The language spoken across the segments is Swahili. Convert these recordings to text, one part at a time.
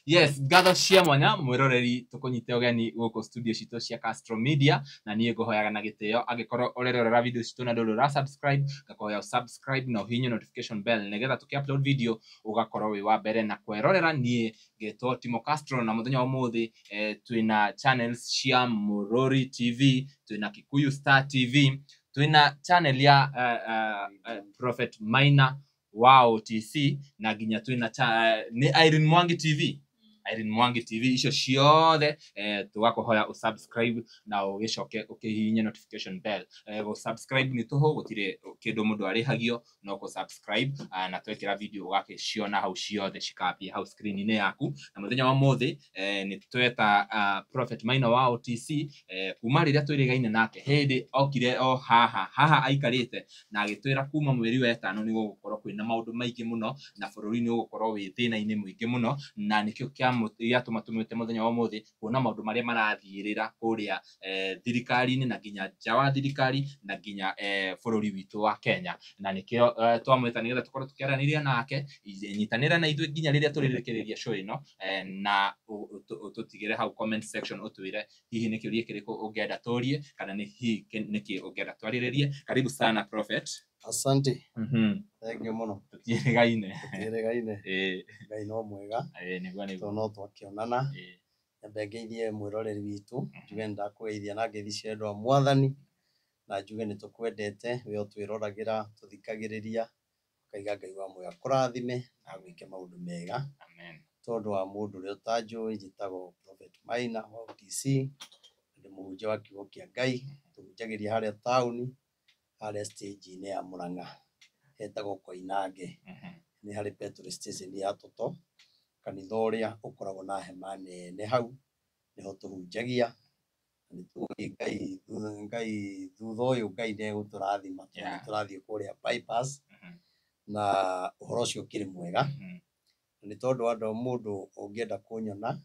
Yes, gatho cia mwanya mwiroreri tukunyite ogeni guku studio cito cia Castro Media na nie nguhoyaga na gitio angikorwo urerorera video cito na ndurura subscribe ngakoya subscribe na uhinye notification bell nigetha tuki-upload video ugakorwo wi wa mbere na kwerorera. Nie ngetwo Timo Castro na muthenya wa muthi twina channels cia Murori TV, twina Kikuyu Star TV, twina channel ya Prophet Maina Wow TC na ginya twina ni Irene Mwangi TV. Irene Mwangi TV icio ciothe tugakuhoya usubscribe na ugicoke ukihihinya notification bell. Go subscribe ni tuho gutire kindu mundu arihagio no go subscribe na twekira video ugakiciona hau ciothe cikapia hau screen ine yaku. Na muthenya wa muthi ni tweta Prophet Maina wa OTC kuma riria twirigaine nake hindi okire o haha aikarite na agitwira kuma mweri wa 5 ni gugukorwo kwina maundu maingi muno na bururi ni gugukorwo wi thina-ini mwingi muno, na nikio kiatuma tumwite muthenya wa muthi kuona maundu maria marathiirira kuria thirikari-ini na nginya nja wa thirikari na nginya bururi witu wa Kenya. Na nikio twamwita nigetha tukorwo tukiaraniria nake nyitanira na ithuĩ nginya riria turirikiriria show ino na ututigire hau comment section utwire hihi ni kiuria kiriku ungienda turie kana ni hihi niki ungienda twariririe. Karibu sana Prophet. Asante. Thank you muno. Tutiregaine. Ngai no mwega. Niguo no twakionana. Nyambe ngeithie mwiroreri witu njuge ndakugeithia na ngeithi cia andũ a Mwathani na njuge ni tukwendete we utwirораgira tuthikagiriria ukaiga Ngai wa muoyo akurathime na gwike maundu mega. Amen. Tondu wa mundu ri utanjui njitagwo Prophet Maina wa OTC ndi muhunjia wa kiugo kia Ngai tuhunjagiria haria tauni haria stage-ini ya Murang'a hetagwo Koinange. Ni hari petrol station ya Toto kanitha uria ukoragwo na hema nene hau niho tuhunjagia. Ni tugi Ngai thutha uyu Ngai ni guturathima turathie kuria bypass na uhoro ucio kiri mwega. Ni tondu andu mundu ungienda kunyona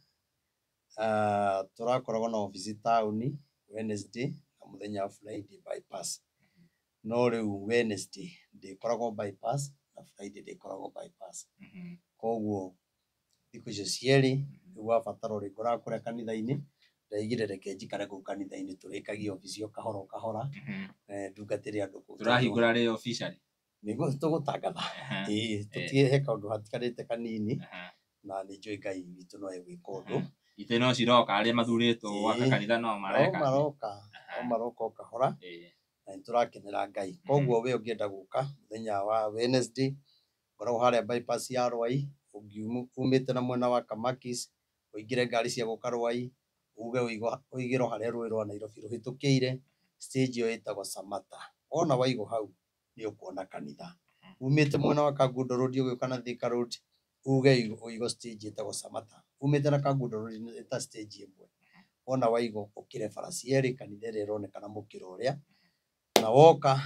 turakoragwo na office tauni Wednesday na muthenya wa Friday bypass. No riu Wednesday ndikoragwo bypass na Friday ndikoragwo bypass. Koguo thiku icio cieri nigu abatara uri kuria kanitha-ini ndaigire reke njikare kuu kanitha-ini turikagia office yo kahora kahora ndungatire andu turahingura ri officially nigu tugutangatha tutie kaundu hatikarite kanini na ni njui Ngai witu no egwika undu ite no ciroka aria mathuritwo gwaka kanitha no maroka kahora na turakenera Ngai. Koguo we ungienda guka muthenya wa Wednesday ngoragwo haria bypass ya Rwai umite na mwena wa Kamakis uingire ngari cia guka Rwai uge uigiro haria rũĩ rwa Nairobi ruhitukire stage yo itagwo Samata. Ona waigo hau ni ukuona kanitha. Umite mwena wa Kagundo Road ugiuka na Thika Road uge uigo stage itagwo Samata. Umite na Kagundo Road ita stage imwe. Ona waigo ukire farasieri kanitha ĩrĩa ĩronekana mukiro uria na woka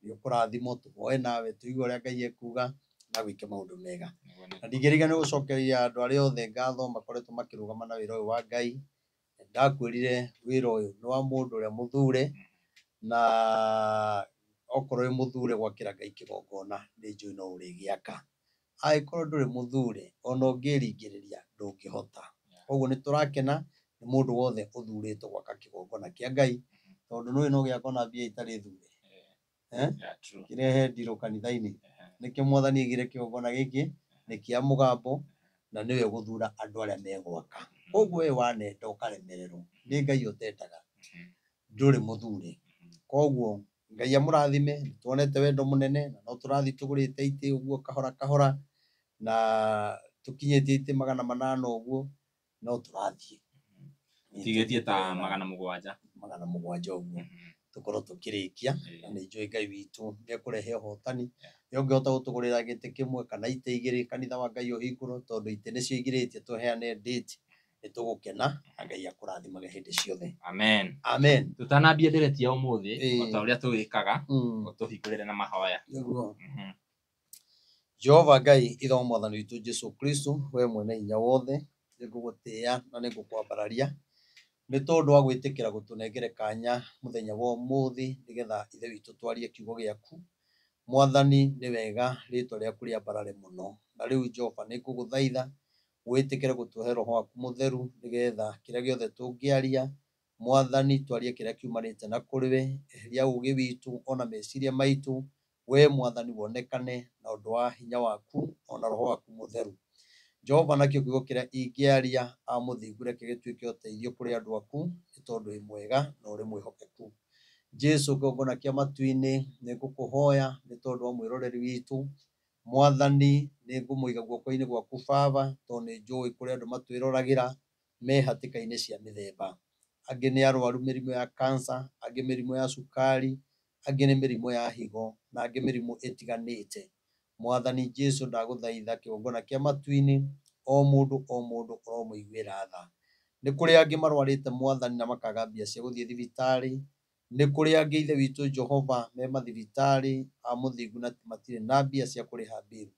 ni ukurathimo tuhoe nawe tuigue uria Ngai ekuga na gwike maundu mega. Na ndigiriga ni gucokeria andu aria othe ngatho makoretwo makirugama na wira uyu wa Ngai. Ndakwirire wira uyu ni wa mundu uria muthure na okorwo wi muthure gwakira Ngai kigongona ni njui no urigiaka. Aikorwo nduri muthure ona ungiringiriria ndungihota. Koguo ni turakena ni mundu wothe uthuritwo gwaka kigongona kia Ngai tondu nui no giakona mbia itari thure kirehe ndiro kanitha-ini nikio Mwathani igire kigongona giki ni kia mugambo na niwe guthura andu aria megwaka. Koguo we wanenda ukaremererwo ni Ngai utendaga nduri muthure. Koguo Ngai amurathime tuonete wendo munene na no turathi tugurite ite uguo kahora kahora na tukinyitie ite 800 uguo no turathie tigetie ta 700 uguo tukorwo tukirikia na ni njui Ngai witu ni kurehe hotani. Ni ungihota gutugurira gite kimwe kana ite igiri kanitha wa Ngai uhingurwo tondu ite nicio igiritie tuheane date ni tugukena na Ngai akurathimage hindi ciothe. Amen. Amen. Tutanambia ndereti ya umuthi ota uria tuwikaga utuhingurire na mahoya. Jehova Ngai itho Mwathani witu Jesu Kristo we mwene hinya wothe nigugutia na nigukwambararia ni tondu wa gwitikira gutunengere kanya muthenya wa umuthi nigetha ithe witu twarie kiugo giaku. Mwathani ni wega ritwa riaku riambarare muno na riu Jehova nikuguthaitha witikire gutuhe roho waku mutheru nigetha kiria giothe tungiaria mwathani twarie kiria kiumanite na kuriwe eheria ugi witu ona meciria maitu we mwathani wonekane na undu wa hinya waku ona roho waku mutheru Jehova nakio kiugo kiria ingiaria amuthingu reke gituike uteithio kuri andu aku tondu wi mwega na uri mwihokeku Jesu kongona kia matu-ini nigukuhoya ni tondu wa mwiroreri witu mwathani ningumuiga guoko-ini gwaku Baba tondu ni njui kuri andu matwirораgira me hatika-ini cia mithemba angi ni arwaru mirimu ya cancer angi mirimu ya sukari angi ni mirimu ya higo na angi mirimu itiganite mwathani Jesu ndaguthaitha kingona kia matu-ini o mundu uromuiguira tha ni kuri angi marwarite mwathani na makaga mbia cia guthie thibitari ni kuri angi ithe witu Jehova me mathibitari amuthingu na matire na mbia cia kuriha bill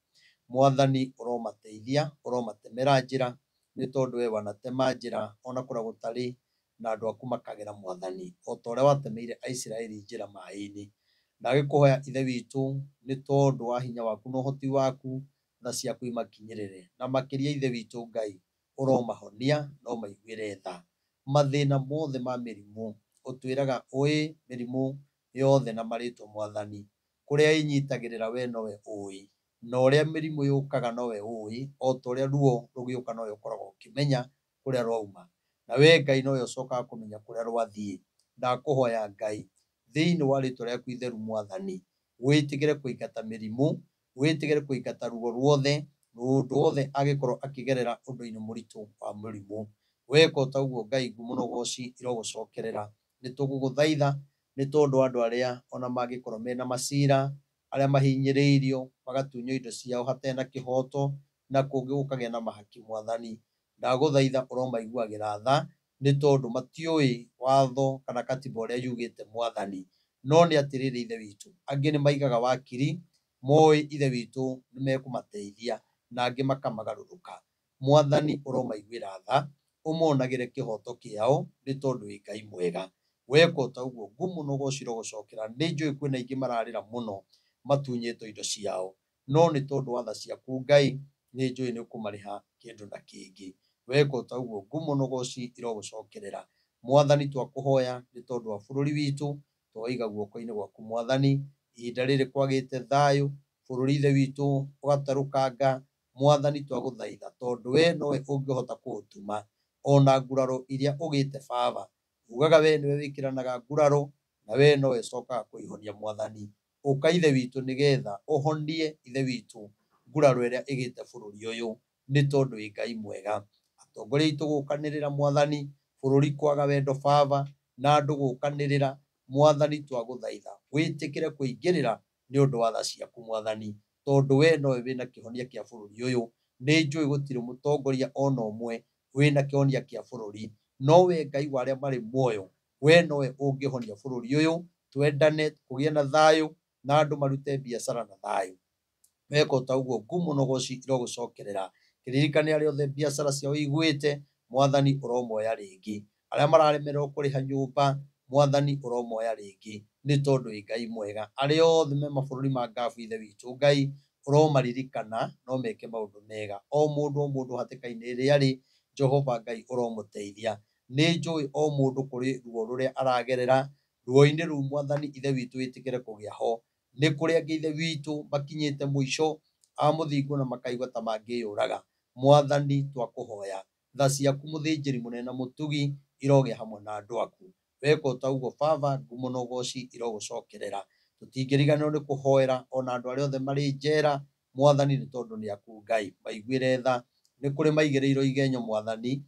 mwathani uromateithia uromatemera njira ni tondu we wanatema njira ona kura gutari na andu aku makagera mwathani o ta uria watemeire Aisiraeli njira mai-ini ndagikuhoya ithe witu ni tondu wa hinya waku na uhoti waku tha ciaku imakinyirire na makiria ithe witu Ngai uromahonia no maiguire tha mathina mothe ma mirimu utwiraga ui mirimu yothe na maritwa mwathani kuria inyitagirira we nowe ui na uria mirimu yukaga nowe ui o ta uria ruo rugiuka nowe ukoragwo ukimenya kuria rwauma na we Ngai nowe ucokaga kumenya kuria rwathie ndakuhoya Ngai thiini wa ritwa riaku itheru mwathani witigire kuingata mirimu witigire kuingata ruo ruothe rundu wothe agikorwo akigerera undu-ini muritu wa mirimu weka taguo Ngai ngumo goci irogucokerera ni tuguguthaitha ni tondu andu aria ona mangikorwo mena macira aria mahinyiriirio magatunyo indo ciao hatena kihoto na kungi gukagia na mahaki mwathani ndaguthaitha uromaiguagira tha ni tondu matiui watho kana katiba uria yugite mwathani no ni atiriri ithe witu angi ni maigaga wakiri moi ithe witu ni mekumateithia na angi makamagaruruka mwathani uromaiguira tha umonagire kihoto kiao ni tondu wi Ngai mwega weka taguo ngumo no gociro gucokera ni njui kwina ingi mararira muno matunyito indo ciao no ni tondu wa tha ciaku Ngai ni njui ni ukumariha kindu na kingi weka taguo ngumo no goci irogucokerera mwathani twakuhoya ni tondu wa bururi witu twaiga guoko-ini gwaku mwathani ihinda riri kwagite thayu bururi ithe witu ugatarukanga mwathani twaguthaitha tondu we nowe ungihota kuutuma ona nguraro iria ugite Baba ugaga we niwe wikiranaga nguraro na we nowe cokaga kuihonia mwathani uka ithe witu nigetha uhonie ithe witu nguraro iria igite bururi uyu ni tondu wi Ngai mwega atongoria itu gukanirira mwathani bururi kwaga wendo Baba na andu gukanirira mwathani twaguthaitha witikire kuingirira ni undu wa tha ciaku mwathani tondu we nowe wina kihonia kia bururi uyu ni njui gutire mutongoria ona umwe wina kihonia kia bururi nowe Ngai wa aria mari muoyo we nowe ungihonia bururi uyu twendane kugie na thayu na andu marute biacara na thayu weka taguo ngumo no goci irogucokerera kiririkane aria othe biacara ciao igwite mwathani uromoya ringi aria mararemerwo kuriha nyumba mwathani uromoya ringi ni tondu wi Ngai mwega aria othe me mabururi ma ngabu ithe witu Ngai uromaririkana no meke maundu mega o mundu hatika-ini iri ari Jehova Ngai uromuteithia ni njui o mundu kuri ruo ruria aragerera ruo-ini ru mwathani ithe witu witikire kugia ho ni kuri angi ithe witu makinyite muico amuthingu na makaigua ta mangiyuraga mwathani twakuhoya tha ciaku muthinjiri munene mutugi irogia hamwe na andu aku weka taguo Baba ngumo no goci irogucokerera tutingiriganirwo ni kuhoera ona andu aria othe mari njera mwathani ni tondu ni aku Ngai maiguire tha ni kuri maigireirwo igenyo mwathani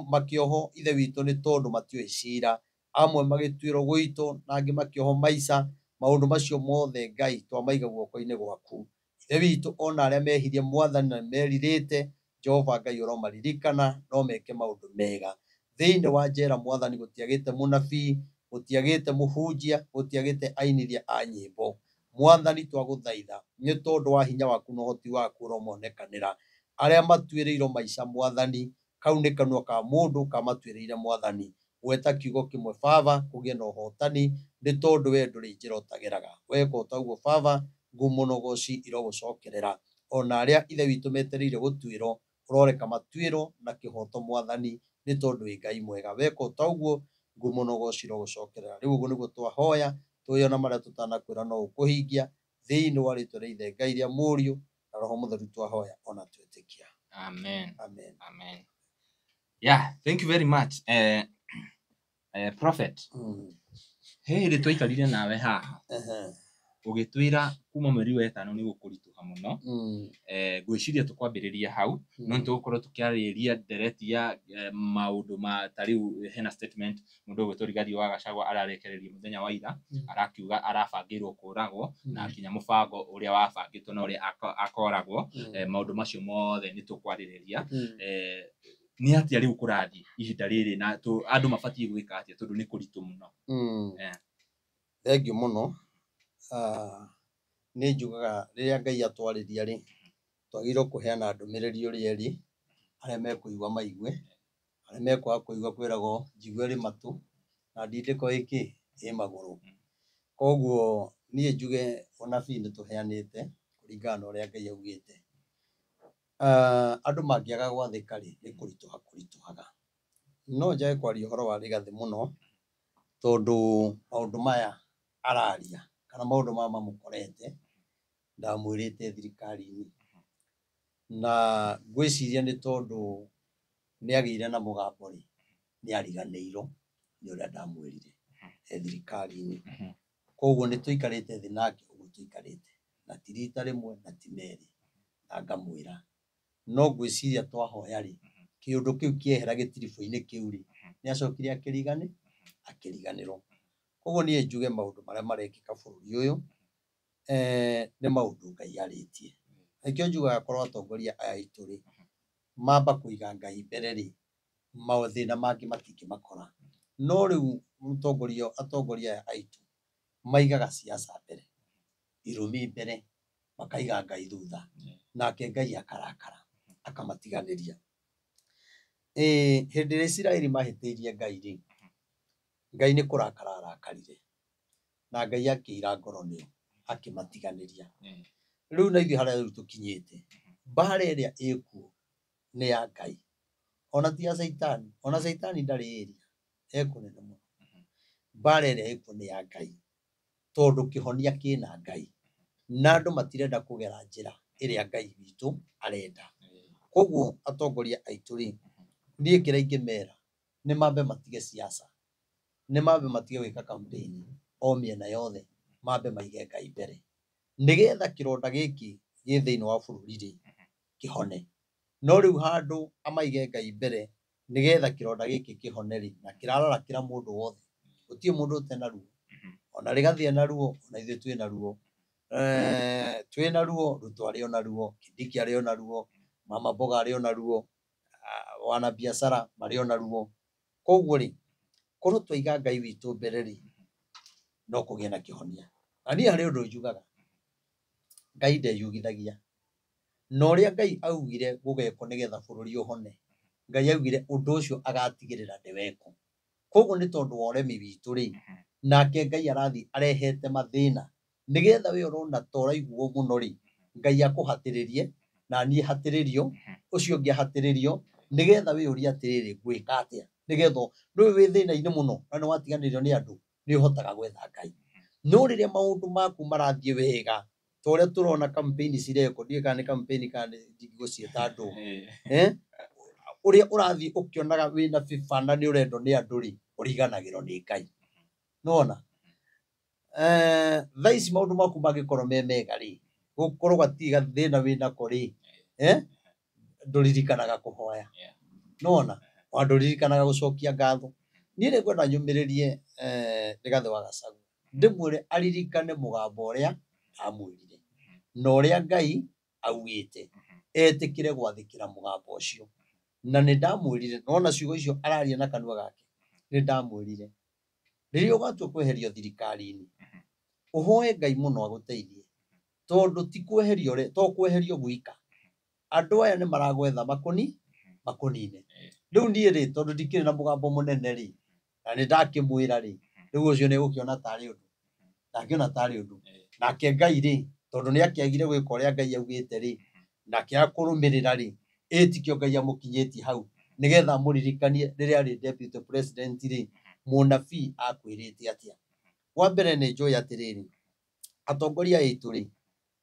makioho ithe witu ni tondu matioi cira amwe magituirwo gwitu na angi makioho maica maundu macio mothe Ngai twamaiga guoko-ini gwaku ithe witu ona aria mehirie mwathani na meririte Jehova Ngai uromaririkana no meke maundu mega thiini wa njera mwathani gutiagite munabii gutiagite muhunjia gutiagite ainithia a nyimbo mwathani twaguthaitha ni tondu wa hinya waku na uhoti waku uromonekanira aria matuiriirwo maica mwathani kau ni kanua ka mundu kamatuiriire mwathani gweta kiugo kimwe Baba kugie na uhotani ni tondu we nduri njira utageraga weka taguo Baba ngumo no goci irogucokerera ona aria ithe witu metereire gutuirwo uroreka matuiro na kihoto mwathani ni tondu wi Ngai mwega weko tauguo ngumunogo ciro gucokerera riu uguo niguo twahoya tuyona maria tutanakwira no ukuhingia thiini wa ritwa ria Ithe Ngai ria Muriu na Roho Mutheru twahoya ona twitikia. Amen. Amen. Amen. Yeah, thank you very much. Prophet. Hey, ri twaikarire nawe haha. Ugitwira kuma mweri wa 5 ni gukurituha muno. Gwiciria tukwambiriria hau no tugukorwo tukiariria dereti ya maundu ma tariu hena statement mundu gwitwo Rigathi wa Gachagua ararekereria muthenya wa ira arakiuga arabangirwo kuragwo na kinya mubango uria wabangitwo na uria akoragwo maundu macio mothe ni tukwariria ni atia riu kurathi ihinda riri na andu mabatie gwika atia tondu ni kuritu muno. Thank you muno. Ni njugaga riria Ngai atwariria ri twagirwo kuheana ndumiriri uria ri aria mekuigwa maigue aria mekwaga kuigwa kwiragwo njigwe ri matu na ndindiko iki i maguru. Koguo nie njuge onabii ni tuheanite kuringana na uria Ngai augite. Andu mangiaga gwathika ri ni kurituhaga no njae kwaria horo wa Rigathi muno tondu maundu maya araria kana maundu maya mamukorete ndamwirite thirikari-ini na gwiciria ni tondu ni agire na mugambo ri ni ariganeiro ni uria ndamwirire thirikari-ini. Koguo ni tuikarite thi nake uguo tuikarite na tirita rimwe na timeri na ngamwira no gwiciria twahoya ri kiundu kiu kiehera gitirifu-ini kiu ri ni acokire akiriganirwo. Koguo nie njuge maundu maria marekika bururi uyu ni maundu Ngai aritie. Nikio njugaga korwo atongoria aya itu ri mamba kuiga Ngai mbere ri mathina mangi matingimakora no riu atongoria aya aitu maigaga siasa mbere irumi mbere makaiga Ngai thutha nake Ngai akarakara akamatiganiria. Hindi ria Israeli mahitiirie Ngai ri Ngai ni kurakara arakarire na Ngai akiira ngoro niyo akimatiganiria. Riu na ithuĩ haria tukinyite mbara iria ikuo ni ya Ngai ona ti ya Saitani. Ona Saitani ndari iria ekunene muno. Mbara iria ikuo ni ya Ngai tondu kihonia kina Ngai na andu matirenda kugera njira iria Ngai witu arenda. Koguo atongoria aitu ri nie kira ingimera ni mambe matige siasa ni mambe matige gwika campaign o miena yothe mambe maige Ngai mbere nigetha kironda giki gi thiini wa bururi ri kihone. No riu handu amaige Ngai mbere nigetha kironda giki kihone ri na kirarora kira mundu wothe gutie mundu utena ruo ona Rigathi ena ruo ona ithuĩ twina ruo twina ruo Ruto ari ona ruo Kindiki ari ona ruo Mama Mboga ari ona ruo wana biashara mari ona ruo. Koguo ri korwo twaiga Ngai witu mbere ri no kugie na kihonia. Na nie hari undu njugaga Ngai ndeyugithagia no uria Ngai augire gugeko nigetha bururi uhone Ngai augire undu ucio agatigirira ndiweko. Koguo ni tondu wa uremi witu ri nake Ngai arathi arehete mathina nigetha we urona toraiguo muno ri Ngai akuhatiririe na nie hatiririo ucio ngi hatiririo nigetha we uria atiriri gwika atia nigetha ndui wi thina-ini muno na ni watiganirio ni andu ni uhotaga gwetha Ngai. No riria maundu maku marathie wega toria turona campaign cireko ndie kana ni campaign kana ndigucieta andu uria urathi ukionaga wina bibana ni urendo ni andu ri uriganagiro ni Ngai. Nona thaici maundu maku magikorwo me mega ri gukorwo gatiga thina wina ko ri nduririkanaga kuhoya. Nona wanduririkanaga gucokia ngatho. Nie ni kwenda nyumiririe Rigathi wa Gachagua ndimwire aririkane mugambo uria amwirire na uria Ngai augite etikire gwathikira mugambo ucio na ni ndamwirire. Nona ciugo icio araria na kanua gake ni ndamwirire riria ugatua kweherio thirikari-ini uhoe Ngai muno aguteithie tondu ti kweherio ri to kweherio gwika andu aya ni maragwetha makunine. Riu nie ri tondu ndikire na mugambo munene ri na ni ndakimwira ri riu ucio ni gukiona tari undu ndakiona tari undu nake Ngai ri tondu ni akiagire gwika uria Ngai augite ri na akiaga kurumirira ri etikio Ngai amukinyeti hau nigetha muririkanie riria ari deputy president ri munabii akwirite atia. Wa mbere ni njoi atiriri atongoria itu ri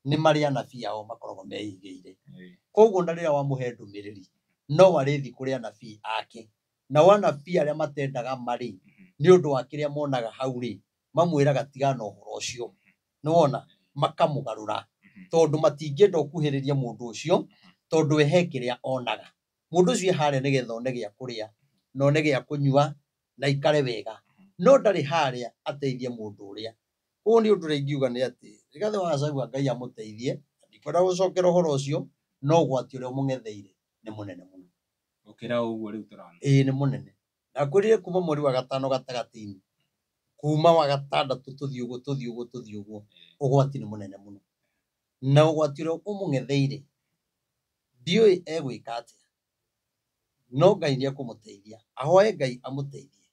ni mari anabii ao makoragwo meigeire koguo na riria wamuhe ndumiriri no arithi kuria anabii ake na wanabii aria matendaga mari ni undu wa kiria monaga hau ri mamwiraga tigana uhoro ucio niwona makamugarura tondu matingienda ukuhiriria mundu ucio tondu ehe kiria onaga mundu ucio hare nigetha one gia kuria no one gia kunyua na ikare wega no ndari haria ateithie mundu uria uyu ni undu ringiuga ni ati Rigathi wa Gachagua Ngai amuteithie ndikwenda gucokera uhoro ucio no gwati uria mungetheire ni munene muno ukira uguo riu turana ni munene na kwirire kuma mweri wa gatano gatagati-ini kuma wa gatandatu tuthii uguo ugwati ni munene muno na ugwati uria umungetheire ndioi egwika atia no Ngai ni akumuteithia ahoe Ngai amuteithie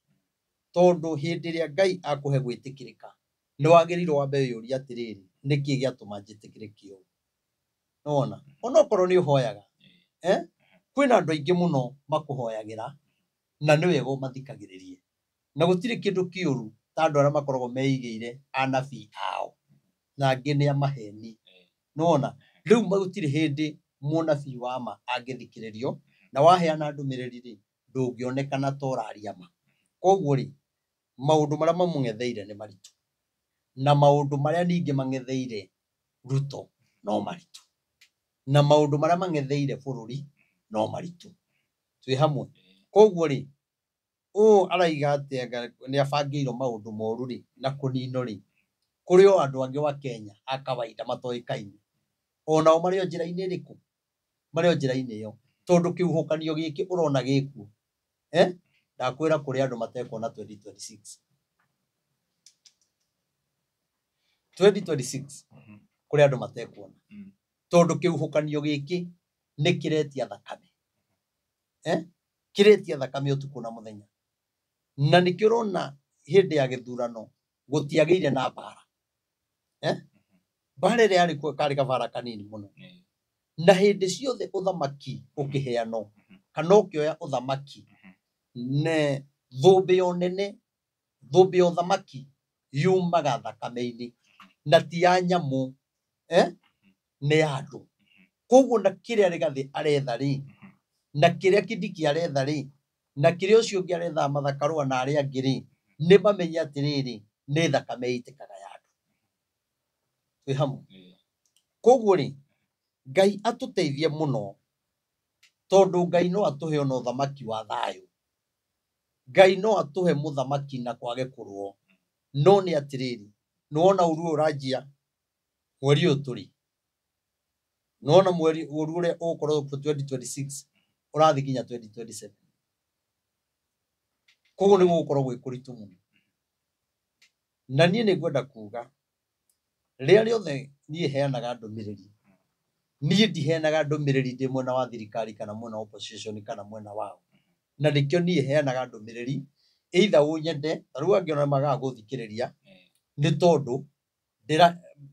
tondu hindi iria Ngai akuhe gwitikirika ni wagirirwo wambe yuria atiriri niki giatuma njitikirikio nona onokorwo ni uhoyaga kwina andu aingi muno makuhoyagira na ni wega mathikagiririe na gutiri kindu kiuru ta andu aria makoragwo meigeire anabii ao na angi ni amaheni nona riu gutiri hindi munabii wa ma angithikiririo na waheana ndumiriri ri ndungionekana toraria ma koguo ri maundu maria mamungetheire ni maritu na maundu maria ningi mangetheire Ruto no maritu na maundu maria mangetheire bururi no maritu twi hamwe koguo ri araiga atia ni abangirwo maundu moru ri na kunino ri kuri o andu angi wa Kenya akawaida matoikaine onao mario njira-ini iriku mario njira-ini iyo tondu kiuhukanio giki urona gikuo ndakwira kuri andu matekuona 2026 kuri andu matekuona tondu kiuhukanio giki ni kiretia thakame kiretia thakame utuku na muthenya na nikirona hindi ya githurano gutiageire na bara bara ria ari kari kabara kanini muno na hindi ciothe uthamaki ukiheano kana ukioya uthamaki ne thumbi onene thumbi uthamaki yumaga thakame-ini na ti ya nyamu ni andu koguo na kiria Rigathi aretha ri na kiria Kindiki aretha ri na kiria ucio ungi aretha Martha Karua na aria angi ri ni bamenya atiriri ni thakame itikaga ya andu twi hamwe koguo ri Ngai atuteithie muno tondu Ngai no atuhe ona uthamaki wa thayu Ngai no atuhe muthamaki na kwage kurwo no ni atiriri nuona uru urajia mweri uturi nuona mweri uru ure ukorwo 2026 urathi kinya 2027 koguo ni gukorwo gwikuritu muno na nie ni ngwenda kuga ria riothe nie heanaga ndumiriri nie ndiheanaga ndumiriri ndi mwena wa thirikari kana mwena wa opposition kana mwena wao na ndikio nie heanaga ndumiriri either unyende riu angiona magaga guthikiriria ni tondu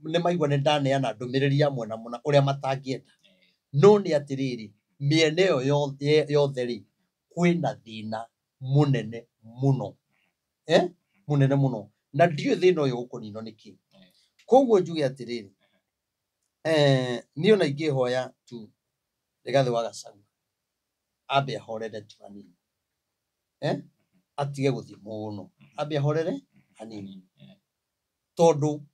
ni maigua ni ndaneana ndumiriri ya mwena muna uria matangienda no ni atiriri miene yo yothe ri kwina thina munene muno munene muno na ndio thina uyu ukunino niki koguo njuge atiriri ni ona ingihoya tu Rigathi wa Gachagua ambe ahorere tu hanini atige guthii muno ambe ahorere hanini tondu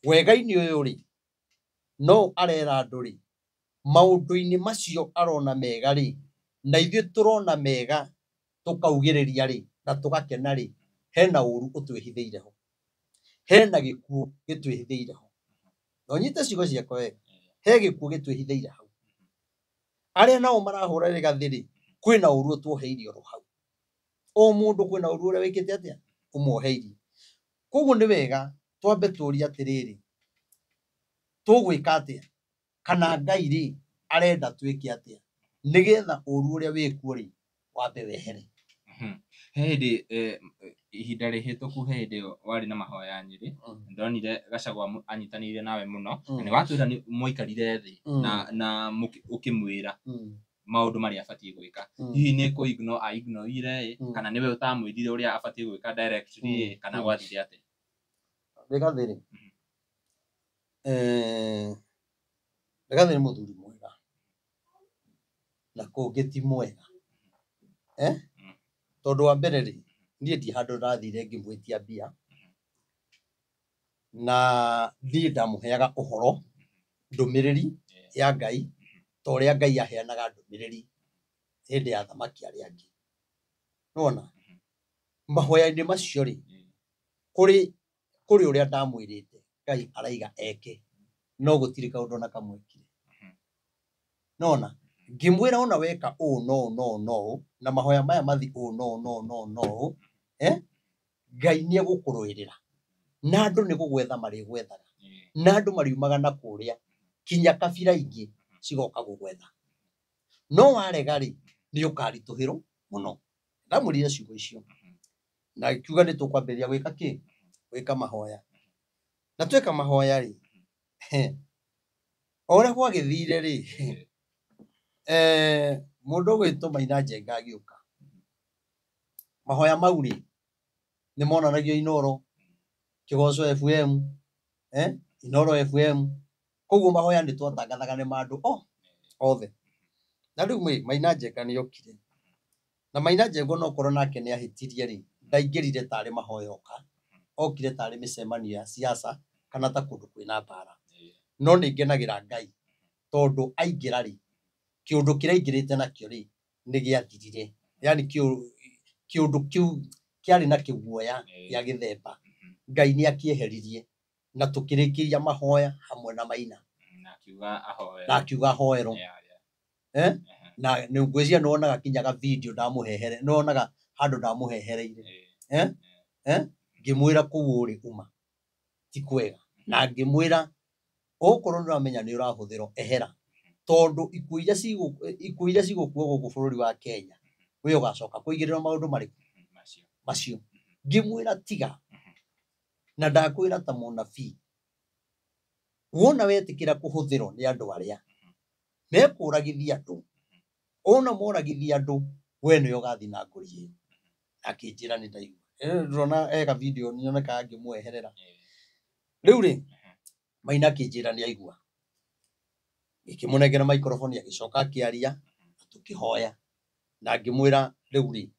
wega-ini uyu ri no arera andu ri maundu-ini macio arona mega ri na ithuĩ turona mega tukaugiriria ri na tugakena ri hena uru utwihithiire ho hena gikuo gitwihithiire ho no nyite ciugo ciakwa wega he gikuo gitwihithiire hau aria nao marahura Rigathi ri kwina uru tuoheirio ro hau o mundu kwina uru uria wikite atia umuoheirie koguo ni wega twambe turia atiriri tugwika atia kana Ngai ri arenda twike atia nigetha uru uria wikuo ri wambe wehere hindi ihinda rihituku hindi wari na mahoya Nyeri ndonire Gachagua anyitanire nawe muno ni watwira ni mwikarire thi na ukimwira maundu mari abatie gwika hihi ni ku ignore kana niwe utamwirire uria abatie gwika directly kana gwathire ate Rigathiri Rigathiri muthuri mwega na kungiti mwega tondu wa mbere ri nie ndi handu rathire ngimwitia mbia na ndi ndamuheaga uhoro ndumiriri ya Ngai toria Ngai aheanaga ndumiriri hindi ya thamaki aria angi nona mahoya-ini macio ri kuri uria ndamwirite Ngai araiga eke no gutiri kaundu na kamwekire nona ngimwira ona weka no na mahoya maya mathi no Ngai ni egukuruirira na andu ni gugwetha mari gwethaga na andu mariumaga na kuria kinya kabira ingi cigoka gugwetha no warega ri ni ukarituhiro muno ndamurire ciugo icio na kiuga ni tukwambiria gwika ki gwika mahoya na tweka mahoya ri ore gwagithire ri mundu gwitwo Maina Njenga agiuka mahoya mau ri ni monanagio Inoro Kigoco FM Inoro FM koguo mahoya ni twatangathaga ni mandu othe na riu Maina Njenga ni okire na Maina Njenga no korwo nake ni ahitirie ri ndaingirire tari mahoya okire tari micemanio ya siasa kana ta kundu kwina mbara no ni ngenagira Ngai tondu aingira ri kiundu kiria ingirite nakio ri ni giathirire yani kiundu kiu kiari na kiguoya ya githemba Ngai ni akieheririe na tukirikiria mahoya hamwe na Maina na akiuga ahoero na ni ngwezia nonaga kinyaga video ndamuhehere nonaga handu ndamuhehereire ngimwira kuu uri uma ti kwega na ngimwira okorwo nduramenya ni urahuthiro ehera tondu ikuo iria cigukuo guku bururi wa Kenya we ugacoka kuigirira maundu mariku macio ngimwira tiga na ndakwira ta munabii wona wetikira kuhuthiro ni andu aria mekuragithia andu ona moragithia andu we ni ugathi na nguri akinjira ni ndaigua ndrona ega video ni oneka ngimweherera riu ri Maina kinjira ni aigua ikimunengera microphone agicoka akiaria tukihoya na ngimwira riu ri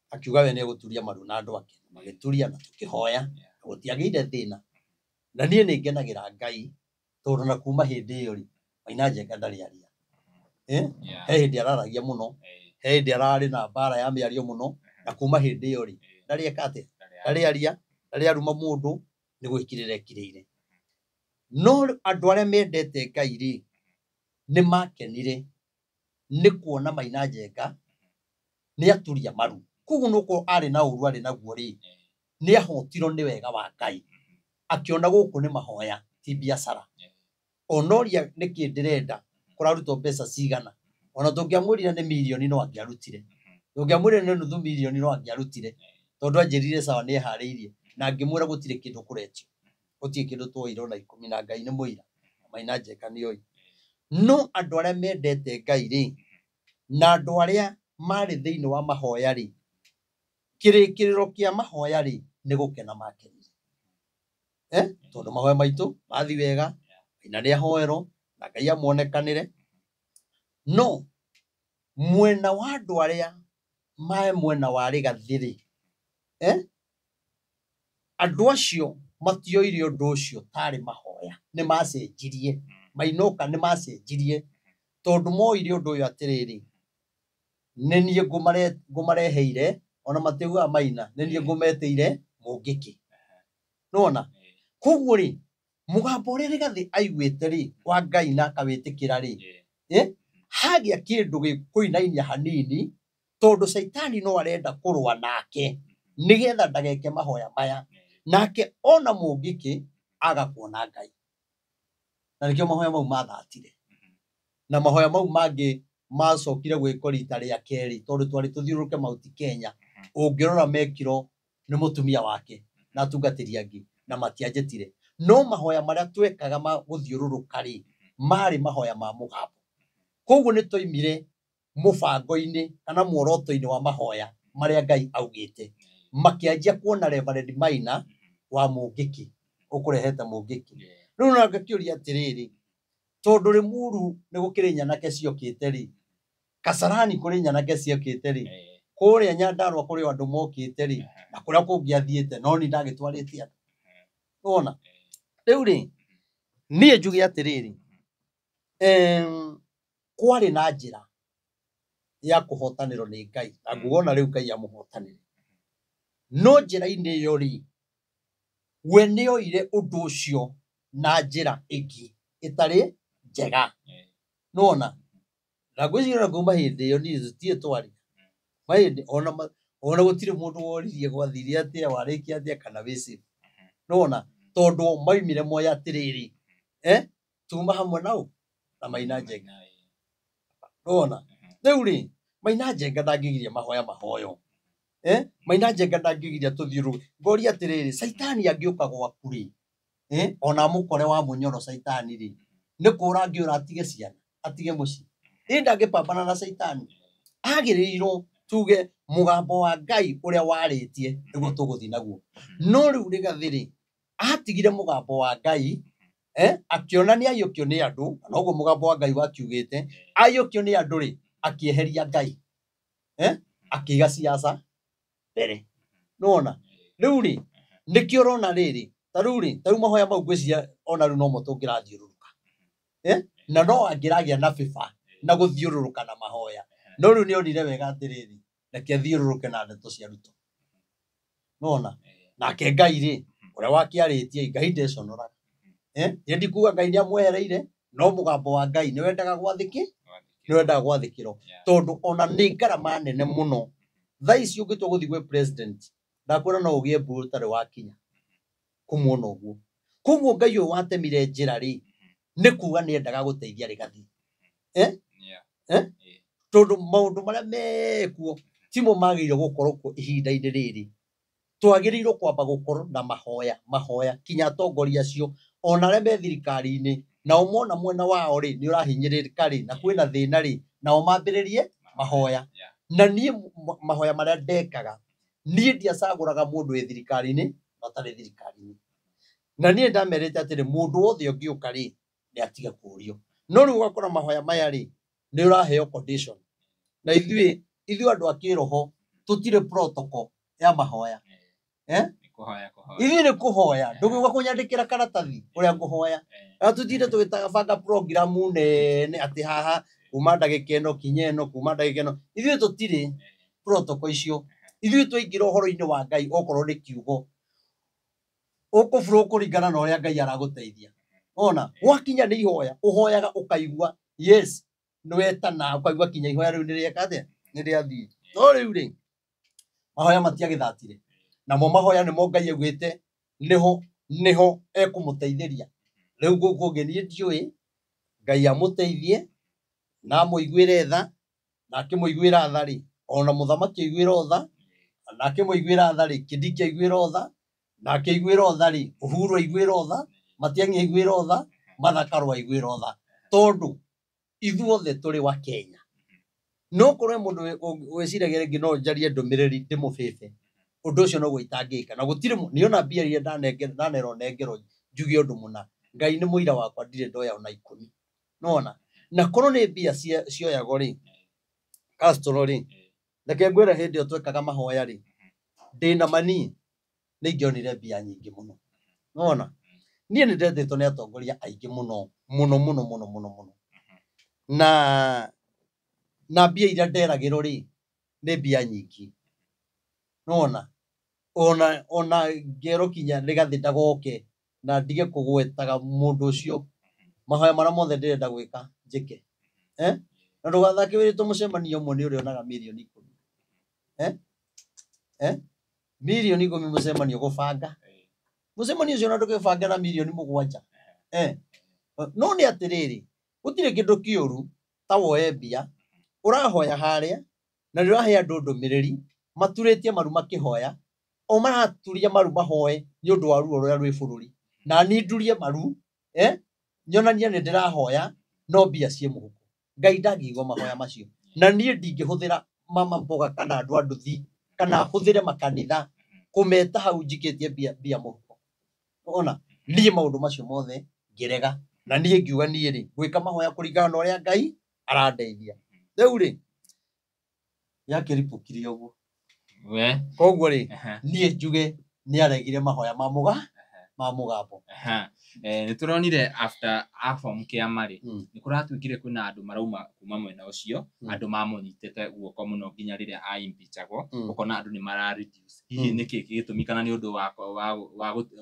akiuga we ni eguturia maru na andu ake magituria na tukihoya gutiagire thina na nie ni ngenagira Ngai tondu na kuma hindi iyo ri Maina Njenga ndari aria he hindi araragia muno he hindi arari na mbara ya miario muno na kuma hindi iyo ri ndari ekate ndari aria ndari aruma mundu ni gwikirira ekirire no andu aria mendete Ngai ri ni makenire ni kuona Maina Njenga ni aturia maru kugu nuko ari na uru ari naguo ri ni ahotiro ni wega wa Ngai akiona guku ni mahoya ti biashara onoria ni kindirenda kuraruto mbeca cigana ona tungiamwirira ni milioni no angiarutire tungiamwirira ni nuthu milioni no angiarutire tondu anjirire sawa ni hariirie na ngimwira gutire kindu kuretio gutire kindu twoiro na 10 na Ngai ni muira Maina Njenga ni oi no andu aria mendete Ngai ri na andu aria mari thiini wa mahoya ri kirikiriro kia mahoya ri ni gukena makenire tondu mahoya maitu mathi wega Maina ni ahoero na Ngai amonekanire no mwena wa andu aria mae mwena wa Rigathiri andu acio matioire undu ucio tari mahoya ni macenjirie Mainoka ni macenjirie tondu moire undu uyu atiriri ni nie ngumareheire ona mateuga Maina ni nie ngumeteire mungiki nona koguo ri mugambo uria Rigathi aiguite ri wa Ngai na akawitikira ri hagia kindu gikuinainia hanini tondu shaitani no arenda kurwa nake nigetha ndageke mahoya maya nake ona mungiki agakuona Ngai na nikio mahoya mau mathatire na mahoya mau mangi macokire gwikora ita ria keri tondu twari tuthiuruke Mount Kenya ungirora mekiro ni mutumia wake na atungatiria angi na matianjetire no mahoya maria twekaga ma guthiururuka ri mari mahoya ma mugambo koguo nĩ toimire mũbango-inĩ kana muoroto-inĩ wa mahoya marĩa Ngai augĩte makĩanjia kuona Reverend Maina wa Mũngĩki ũkũrehete Mũngĩki rĩu no ngakĩũria atĩrĩrĩ tondũ Limuru nĩ gũkĩrĩ nyanake ciokĩte rĩ Kasarani kũrĩ nyanake ciokĩte rĩ kũrĩa Nyandarua kũrĩ andũ mokĩte rĩ na kũrĩa kũngĩ athiĩte no ni ndagĩtwarĩte andũ ona rĩu rĩ niĩ njuge atĩrĩrĩ kwarĩ na njĩra ya kũhotanĩrwo nĩ Ngai na nguona rĩu Ngai amũhotanĩre no njĩra-inĩ ĩyo rĩ we nĩoire ũndũ ũcio na njĩra ĩngĩ ĩtarĩ njega nona na ngwĩciria kuma hĩndĩ ĩyo niĩ tũtirĩ twari mahĩndĩ ona gũtirĩ mũndũ woririe gwathire atĩa warĩkia atĩa kana wĩci nona tondũ maimire moya atĩrĩrĩ tuma hamwe nao na Maina Njenga nona rĩu rĩ Maina Njenga ndangĩgiria mahoya mahoyo Maina Njenga ndangĩgiria tũthiũrũrũke ngoria atĩrĩrĩ caitani angĩũka gwaku rĩ ona mũkore wa mũnyoro caitani rĩ nĩ kũra angĩũra atige ciana atige mũciĩ ndangĩpambana na caitani agĩrĩirwo tuge mũgambo wa Ngai ũrĩa warĩtie nĩguo tũgũthiĩ naguo no rĩu rĩgathĩ atigire mũgambo wa Ngai akĩona nĩ ayũkio nĩ andũ na ũguo mũgambo wa Ngai wakiugĩte ayũkio nĩ andũ rĩ akĩeheria Ngai akĩiga ciaca mbere nona rĩu rĩ nĩkĩo ũrona rĩrĩ ta rĩu mahoya mau ngwĩciria ona rĩu no mo tũngĩrathiũrũrũka na no angĩragĩa na bĩba na gũthiũrũrũka na mahoya no rĩu nĩonire wega atĩrĩrĩ reke athiũrũrũke na ndeto cia Ruto nona nake Ngai rĩ ũrĩa wakĩarĩtie Ngai ndeconoraga ndikuga Ngai nĩ amwehereire no mũgambo wa Ngai nĩ wendaga gwathĩkĩrwo tondũ ona nĩ ngarama nene mũno thaa ici ũngĩtua gũthiĩ gwĩ president ndakwĩra no ũgĩe mburu ũtarĩ wakinya kũmuona ũguo koguo Ngai ũyũ watemire njĩra rĩ nĩ kuga nĩ endaga gũteithia Rigathi tondũ maũndũ marĩa mekuo timo magĩrĩirwo gũkorwo kuo ihinda-inĩ rĩrĩ twagĩrĩirwo kwamba gũkorwo na mahoya kinya atongoria acio ona arĩa me thirikari-inĩ nao mona mwena wao rĩ nĩ ũrahinyĩrĩrĩka rĩ na kwĩna thĩna rĩ nao mambĩrĩrie mahoya na niĩ mahoya marĩa ndekaga niĩ ndiacagũraga mũndũ wĩ thirikari-inĩ na ũtarĩ thirikari-inĩ na niĩ ndamerĩte atĩrĩ mũndũ wothe ũngĩũka rĩ nĩ atige kũũrio no rĩu ũgakora mahoya maya rĩ nĩ ũraheo condition na ithuĩ andũ a kĩroho tũtirĩ protocol ya mahoya ithuĩ nĩ kũhoya ndũgĩũka kũnyandĩkĩra karatathi ũrĩa ngũhoya na tũtinde tũgĩtabanga programu nene atĩ haha kuma ndagĩka ĩno kinya ĩno kuma ndagĩka ĩno ithuĩ tũtirĩ protocol icio ithuĩ twaingĩra ũhoro-inĩ wa Ngai okorwo nĩ kiugo ũkũbũrwo kũringana na ũrĩa Ngai aragũteithia ona gwakinya nĩ ihoya ũhoyaga ũkaigua yes nĩ wetana ũkaigua kinya ihoya rĩu nĩ rĩathiĩ no rĩu rĩ mahoya matiagĩthatire namo mahoya nĩmo Ngai augĩte nĩho ekũmũteithĩria rĩu gũkũ ũngĩ niĩ ndiũĩ Ngai amũteithie na amũiguĩre tha na akĩmũiguĩra tha rĩ ona mũthamaki aiguĩrwo tha na akĩmũiguĩra tha rĩ Kindiki aiguĩrwo tha na akĩiguĩrwo tha rĩ Uhuru aiguĩrwo tha Matiang'i aiguĩrwo tha Mathakarwa aiguĩrwo tha tondũ ithuothe tũrĩ wa Kenya no kũrĩ mũndũ wĩciragia rĩngĩ no njarie ndũmĩrĩri ndĩmũbĩbe ũndũ ũcio no gwĩtangĩka na gũtirĩ niona mbia iria ndanerwo nengerwo njuge ũndũ mũna Ngai nĩ mũira wakwa ndirĩ ndoya ona 10 nona na korwo nĩ mbia cioyagwo rĩ Castro rĩ reke ngwĩre hĩndĩ ĩyo twekaga mahoya rĩ ndĩna mani nĩ ingĩonire mbia nyingĩ mũno nona niĩ nĩ ndetĩtwo nĩ atongoria aingĩ mũno na mbia iria nderagĩrwo rĩ nĩ mbia nyingĩ nona ona ngero kinya Rigathi ndagoke na ndige kũgwetaga mũndũ ũcio mahoya marĩa mothe ndĩrenda gwĩka njĩke na ndũgathake wĩrĩtwo mũcemanio ũmwe nĩ ũrĩonaga mirioni 10 mirioni 10 mũcemanio gũbanga mũcemanio ũcio na ndũgĩbanga na mirioni 7 no nĩ atĩrĩrĩ gũtirĩ kĩndũ kĩũru ta woe mbia ũrahoya harĩa na nĩ ũrahe andũ ndũmĩrĩri maturĩtie maru makĩhoya o maraturia maru mahoe nĩ ũndũ wa ruo rũrĩa rwĩ bũrũri na niĩ ndurie maru nyonania nĩ ndĩrahoya no mbia ciĩ mũhuko Ngai ndangĩigua mahoya macio na niĩ ndingĩhũthĩra mama mboga kana andũ a nduthi kana hũthĩre makanitha kũmeta hau njikĩtie mbia mũhuko. Ona niĩ maũndũ macio mothe ngĩrega na niĩ ngiuga niĩ rĩ gwĩka mahoya kũringana na ũrĩa Ngai arandeithia. Rĩu rĩ yakĩribũkire ũguo koguo rĩ niĩ njuge nĩ aregire mahoya ma mũgambo. Nĩ tũronire after Afom kĩama rĩ nĩ kũratuĩkire kwĩna andũ marauma kuma mwena ũcio andũ mamũnyitĩte guoko mũno nginya rĩrĩa aimbicagwo ũkona andũ nĩ mara-reduce. Hihi nĩkĩ gĩtũmi kana nĩ ũndũ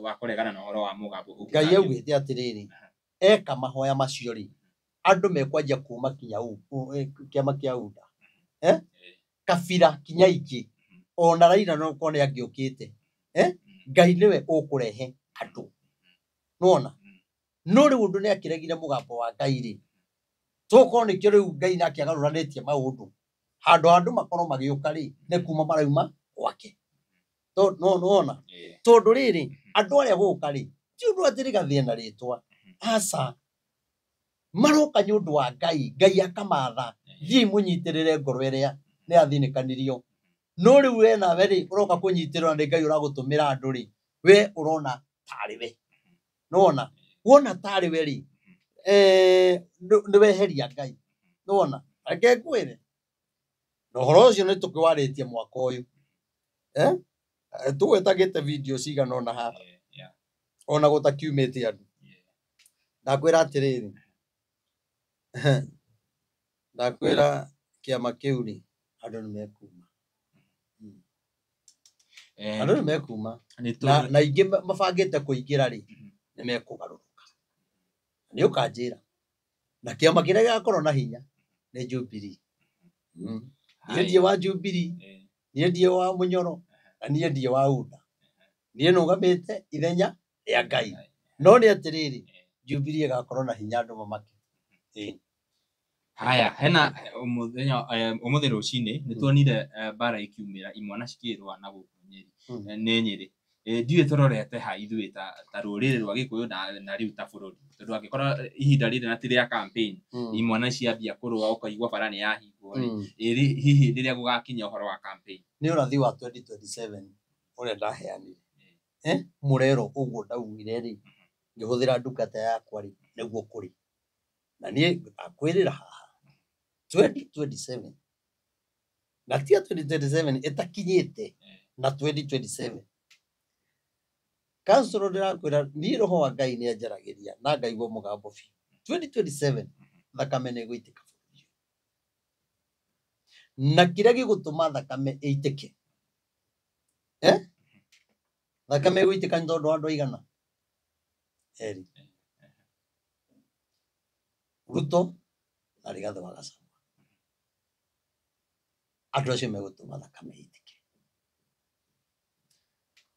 wa kũregana na ũhoro wa mũgambo? Ngai augĩte atĩrĩrĩ eka mahoya macio rĩ andũ mekwanjia kuma kinya kĩama kĩa UDA kabira kinya ingĩ ona Raila no kone angĩũkĩte Ngai nĩwe ũkũrehe andũ. Nona no rĩu ũndũ nĩ akĩregire mũgambo wa Ngai rĩ tũkorwo nĩkĩo rĩu Ngai nake agarũranĩtie maũndũ handũ andũ makorwo magĩũka rĩ nĩ kuma marauma gwake. Nona tondũ rĩrĩ andũ arĩa gũka rĩ ti ũndũ atĩ Rigathĩ ena rĩtwa aca maroka nĩ ũndũ wa Ngai. Ngai akamatha thiĩ mũnyitĩrĩre ngoro ĩrĩa nĩ athĩnĩkanirio. No rĩu we nawe rĩ ũroka kũnyitĩrĩrwo nĩ Ngai ũragũtũmĩra andũ rĩ we ũrona tarĩ we. Nona wona tarĩ we rĩ nĩ weheria Ngai. Nona reke ngwĩre na ũhoro ũcio nĩ tũkĩwarĩtie mwaka ũyũ tũgwetagĩte video cigana ona haha ona gũtakiumĩte andũ. Ndakwĩra atĩrĩrĩ ndakwĩra kĩama kĩu rĩ andũ nĩ mekuma andũ nĩ mekuma na ingĩ mabangĩte kũingĩra rĩ nĩ mekũgarũrũka. Nĩ ũkanjĩra na kĩama kĩrĩa gĩgakorwo na hinya nĩ Jubilee. Niĩ ndiĩ wa Jubilee, niĩ ndiĩ wa Mũnyoro na niĩ ndiĩ wa UDA. Niĩ nũgamĩte ithenya rĩa Ngai no nĩ atĩrĩrĩ Jubilee ĩgakorwo na hinya andũ mamake. Haya hena ũmũthĩ rũcinĩ nĩ tuonire mbara ikiumĩra imwana cikĩrũa na gũkũ nĩ Nyĩrĩ. Ndiũĩ tũrorete ha ithuĩ ta rũrĩrĩ rwa Gĩkũyũ na rĩu ta bũrũri tondũ angĩkorwo ihinda rĩrĩ na ti rĩa campaign imwana ciambia kũrũa ũkaigua bara nĩ yahingwo rĩ hihi rĩrĩa gũgakinya ũhoro wa campaign nĩ ũrathi wa 2027 ũrĩa ndaheanire mũrero ũguo ndaugire rĩ ngĩhũthĩra ndungata yakwa rĩ nĩguo kũrĩ na niĩ ngakwĩrĩra haha 2027 na ti 2027 ĩtakinyĩte na 2027 kansoro ndĩrakwĩra niĩ roho wa Ngai nĩ anjaragĩria na ngaigua mũgambo biũ 2027 thakame nĩ ĩgũitĩka bũrũri na kĩrĩa gĩgũtũma thakame ĩitĩke thakame ĩgũitĩka nĩ tondũ andũ aigana erĩ Ruto na Rigathĩ wa Gachagua. Andũ acio megũtũma thakame ĩitĩke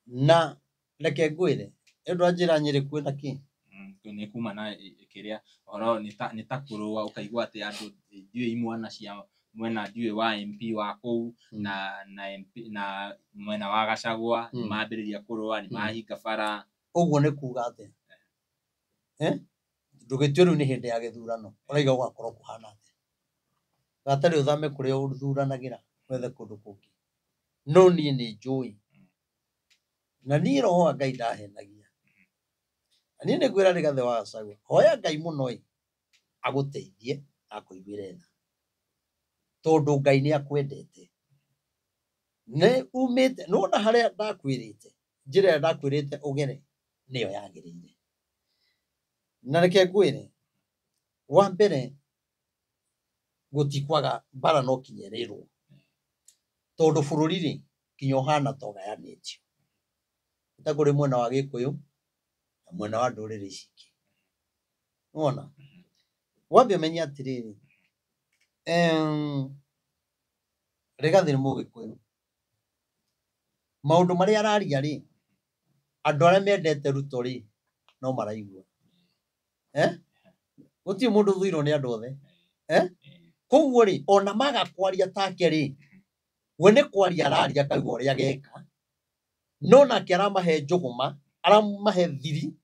na reke ngwĩre andũ a njĩra Nyĩrĩ kwĩna kĩ nĩ kuma na kĩrĩa ũhoro nĩ ta kũrũa ũkaigua atĩ andũ ndiũĩ imwana cia mwena ndiũĩ wa MP wa kũu na mwena wa Gachagua nĩ mambĩrĩria kũrũa nĩ mahinga bara. Ũguo nĩ kuga atĩ ndũgĩtue rĩu nĩ hĩndĩ ya gĩthurano ũraiga gũgakorwo kũhana atĩa gatarĩ ũthame kũrĩa ũthuranagĩra wethe kũndũ kũngĩ. No niĩ nĩ njũĩ na niĩ roho wa Ngai ndahenagia na niĩ nĩ ngwĩra Rigathĩ wa Gachagua hoya Ngai mũno agũteithie akũiguĩre tha tondũ Ngai nĩ akwendete nĩ umĩte nona harĩa ndakwĩrĩte njĩra ĩrĩa ndakwĩrĩte ũgere nĩyo yagĩrĩire. Na reke ngwĩre wa mbere gũtikwaga mbara no kinyerĩrwo tondũ bũrũri rĩ kinya ũhana ta ũgayanĩtio ta kũrĩ mwena wa Gĩkũyũ na mwena wa ndũrĩrĩ ici ingĩ. Nona wambe ũmenye atĩrĩrĩ Rigathĩ nĩ Mũgĩkũyũ maũndũ marĩa araria rĩ andũ arĩa mendete Ruto rĩ no maraigua gũtirĩ mũndũ ũthũirwo nĩ andũ othe koguo rĩ ona maga kwaria take rĩ we nĩ kwaria araria akaigua ũrĩa ageka no nake aramahe njũgũma aramahe thiri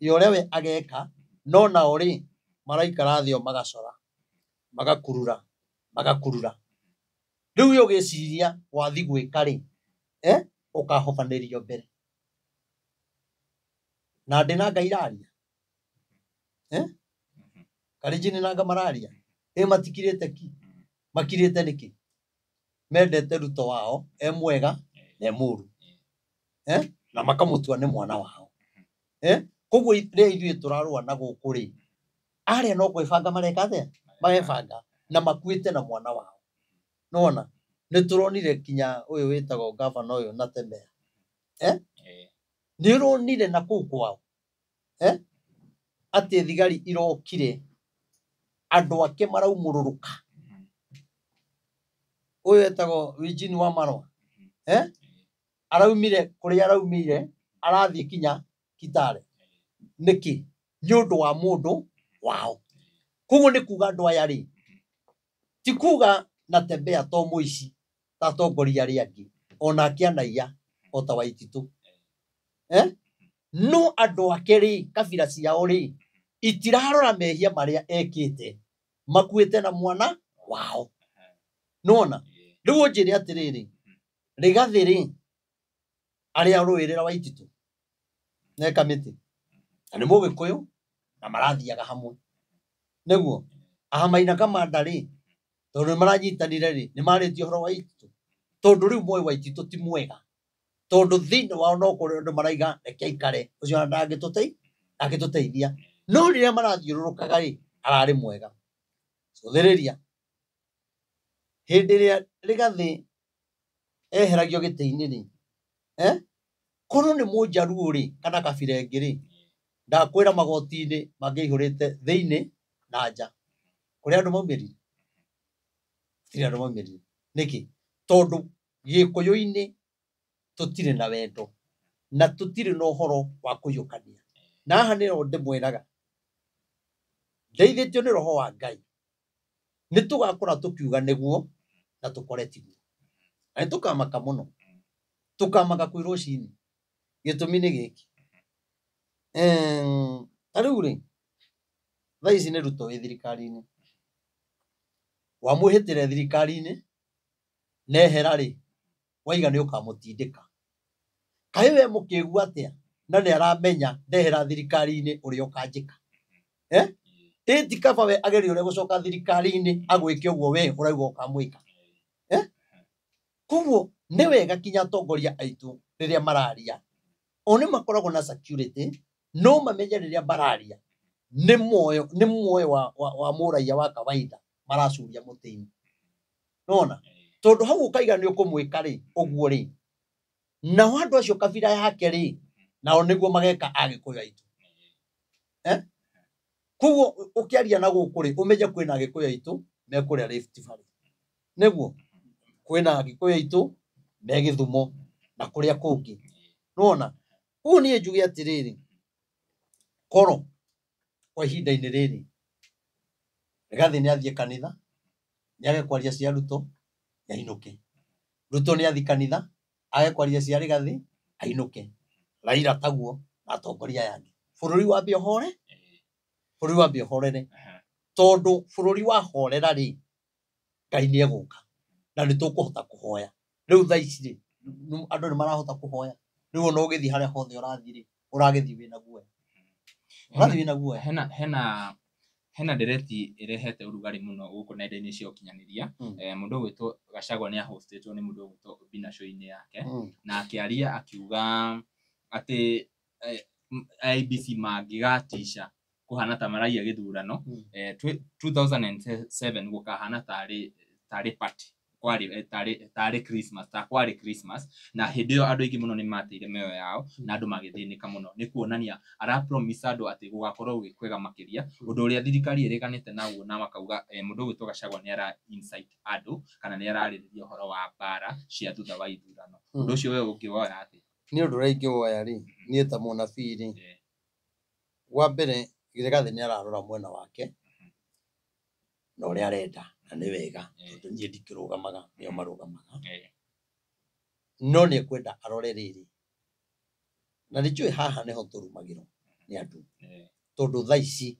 ya ũrĩa we ageka no nao rĩ maraikara thĩ o magacora magakurura riu yo giciria wathi gwika ri ukahobanirio mbere na ndina Ngai raria karijini nanga mararia matikirite ki makirite niki mendete ruto wao mwega na muru na makamutua ni mwana wao koguo ithuĩ tũrarũa na gũkũ rĩ arĩa no kwĩbanga mareka atĩa magebanga na makuĩte na mwana wao nona nĩ tũronire kinya ũyũ wĩtagwo gavana ũyũ Natembeya nĩ ũronire na kũu kwao atĩ thigari irokire andũ ake maraumũrũrũka ũyũ wĩtagwo Eugene Wamalwa araumire kũrĩa araumire arathiĩ kinya Kitale niki nĩ ũndũ wa mũndũ wao koguo nĩ kuga andũ aya rĩ ti kuga Natembeya to mũici ta atongoria arĩa angĩ ona akĩanaia o ta Waititũ no andũ ake rĩ kabira ciao rĩ itirarora mehia marĩa ekĩte makuĩte na mwana wao nona rĩu njĩre atĩrĩrĩ Rigathĩ rĩ arĩa rũĩrĩra Waititũ neka mĩtĩ na nĩ Mũgĩkũyũ na marathiaga hamwe nĩguo Maina Kamanda rĩ tondũ maranyitanire rĩ nĩ marĩtie ũhoro wa Waititũ tondũ rĩu moĩ Waititũ ti mwega tondũ thĩinĩ wao no kũrĩ andũ maraiga reke aikare ũcio ndangĩtũteithia no rĩrĩa marathiũrũrũkaga rĩ ararĩ mwega thĩrĩria hĩndĩ ĩrĩa Rigathĩ eheragio gĩtĩ-inĩ rĩ korwo nĩ Mũnjaruo rĩ kana kabira ĩngĩ rĩ ndakwĩra magoti-inĩ mangĩihũrĩte thĩinĩ na nja kũrĩ andũ maumĩrire tiri andũ maumĩrire nĩkĩ tondũ Gĩkũyũ-inĩ tũtirĩ na wendo na tũtirĩ na ũhoro wa kũiyũkania na haha nĩho ndĩmwĩraga ndeithĩtio nĩ roho wa Ngai nĩ tũgakora tũkiuga nĩguo na tũkore tiguo na tũkamaka mũno tũkamaka kwĩ rũcinĩ gĩtũmi nĩ gĩkĩ ta rĩu rĩ thaa ici nĩ Ruto wĩ thirikari-inĩ wamwĩhĩtĩra thirikari-inĩ nehera rĩ waiga nĩ ũkamũtindĩka kaĩ we mũkĩigua atĩa na nĩ aramenya ndehera thirikari-inĩ ũrĩa ũkanjĩka ĩti kaba we agerie ũrĩa gũcoka thirikari-inĩ agwĩke ũguo we ũrauga ũkamwĩka koguo nĩ wega kinya atongoria aitũ rĩrĩa mararia o nĩ makoragwo na security no mamenye rĩrĩa mararia nĩ muoyo wa mũraiya wa kawaida maracuria mũtĩ-inĩ nona tondũ hau ũkaiga nĩ ũkũmwĩka rĩ ũguo rĩ nao andũ acio kabira yake rĩ nao nĩguo mageka Agĩkũyũ aitũ koguo ũkĩaria na gũkũ rĩ ũmenye kwĩna Agĩkũyũ aitũ me kũrĩa Rift Valley nĩguo kwĩna Agĩkũyũ aitũ me Gĩthumo na kũrĩa kũngĩ nona ũguo niĩ njuge atĩrĩrĩ koro kwa ihinda-inĩ rĩrĩ Rigathĩ nĩ athiĩ kanitha nĩ age kwaria cia Ruto ainũke Ruto nĩ athiĩ kanitha age kwaria cia Rigathĩ ainũke Raila taguo na atongoria aya angĩ bũrũri wambe ũhore tondũ bũrũri wahorera rĩ Ngai nĩ egũka na nĩ tũkũhota kũhoya rĩu thaa ici rĩ andũ nĩ marahota kũhoya rĩu ona ũgĩthiĩ harĩa hothe ũrathiĩ rĩ ũragĩthiĩ wĩna guoya hena ndereti ĩrehete ũrugarĩ mũno gũkũ nenda-inĩ cia ũkinyanĩria mũndũ ũgwĩtwo Gachagua nĩ ahostĩtwo nĩ mũndũ ũgwĩtwo Obinna show-inĩ yake na akĩaria akiuga atĩ IEBC mangĩgatisha kũhana ta maraia gĩthurano 2007 gũkahana tarĩ party tarĩ Christmas na hĩndĩ ĩyo andũ aingĩ mũno nĩ mateire mĩoyo yao na andũ magĩthĩnĩka mũno nĩ kuonania arapromise andũ atĩ gũgakorwo gwĩkwega makĩria ũndũ ũrĩa thirikari ĩrĩganĩte naguo na makauga mũndũ ũgwĩtwo Gachagua nĩ ara incite andũ kana nĩ ararĩrĩria ũhoro wa mbara cia thutha wa ithurano ũndũ ũcio we ũngĩwoya atĩ nĩ ũndũ ũrĩa ingĩwoya rĩ niĩ ta mũnabii rĩ wa mbere Rigathĩ nĩ ararora mwena wake na ũrĩa arenda na nĩ wega tondũ niĩ ndikĩrũgamaga nĩo marũgamaga no nĩ kwenda arore rĩrĩ na nĩ njũĩ haha nĩho tũrumagĩrwo nĩ andũ tondũ thaa ici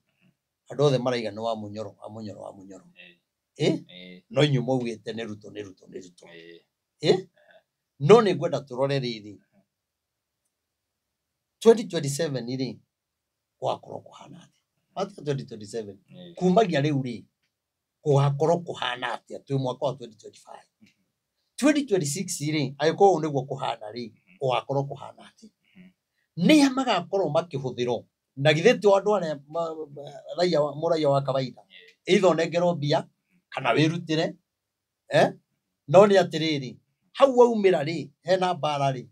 andũ othe maraiga nĩ wa mũnyoro no inyu maugite nä ruto no nä ngwenda tå rore rä rä 2027 rä gwakorwo kå hana atä 2027 kumagia rä u rä gwakorwo kå hana atä twä mwaka wa 2025 2026 rä agä korwo nä guo kå hana rä gwakorwo kå hana atä nä a magakorwo makä hå thä rwo na githä tä andå arä må raia wa kawaida either nengerwo mbia kana wä rutä re no nä atä rä rä hau waumä ra rä hena mbara rä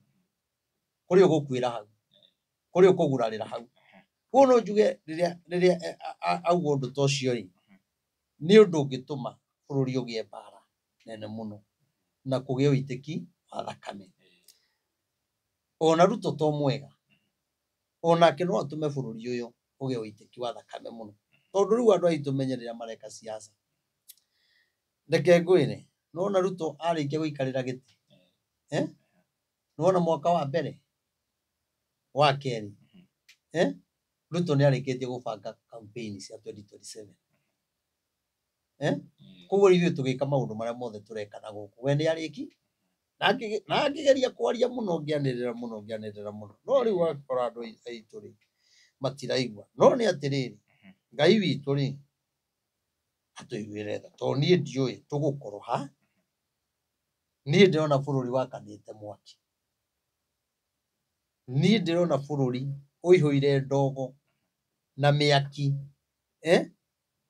kå rä å gå kuä ra hau kå rä å kå gurarä ra hau koguo no njuge rä a auga å ndå ta å cio rä nä å ndå å ngä tå ma bå rå ri å gä e mbara nene må no na kå gä a å itä ki wa thakame ona Ruto to mwega onake no atå me bå rå ri å yå å gä a å itä ki wa thakame må no tondå rä u andå aitå menye rä rä a mareka ciaca reke ngwä re nona Ruto arä kia gå ikarä ra gä tä nona mwaka wa mbere wa kerä Ruto nä arä kä tie gå banga campaign cia 2027 koguo ithuä tå gä ka maå ndå marä a mothe tå reka na gå kå we nä arä ki na ngä geria kwaria må no ngä anä rä ra må no no rä u wakora andå aitå rä matiraigua no nä atä rä rä Ngai witå rä atå iguä re tha tondå niä ndiå tå gå korwo ha niä ndä rona bå rå ri wakanä te mwaki niä ndä rona bå rå ri å ihå ire ndogo na mä aki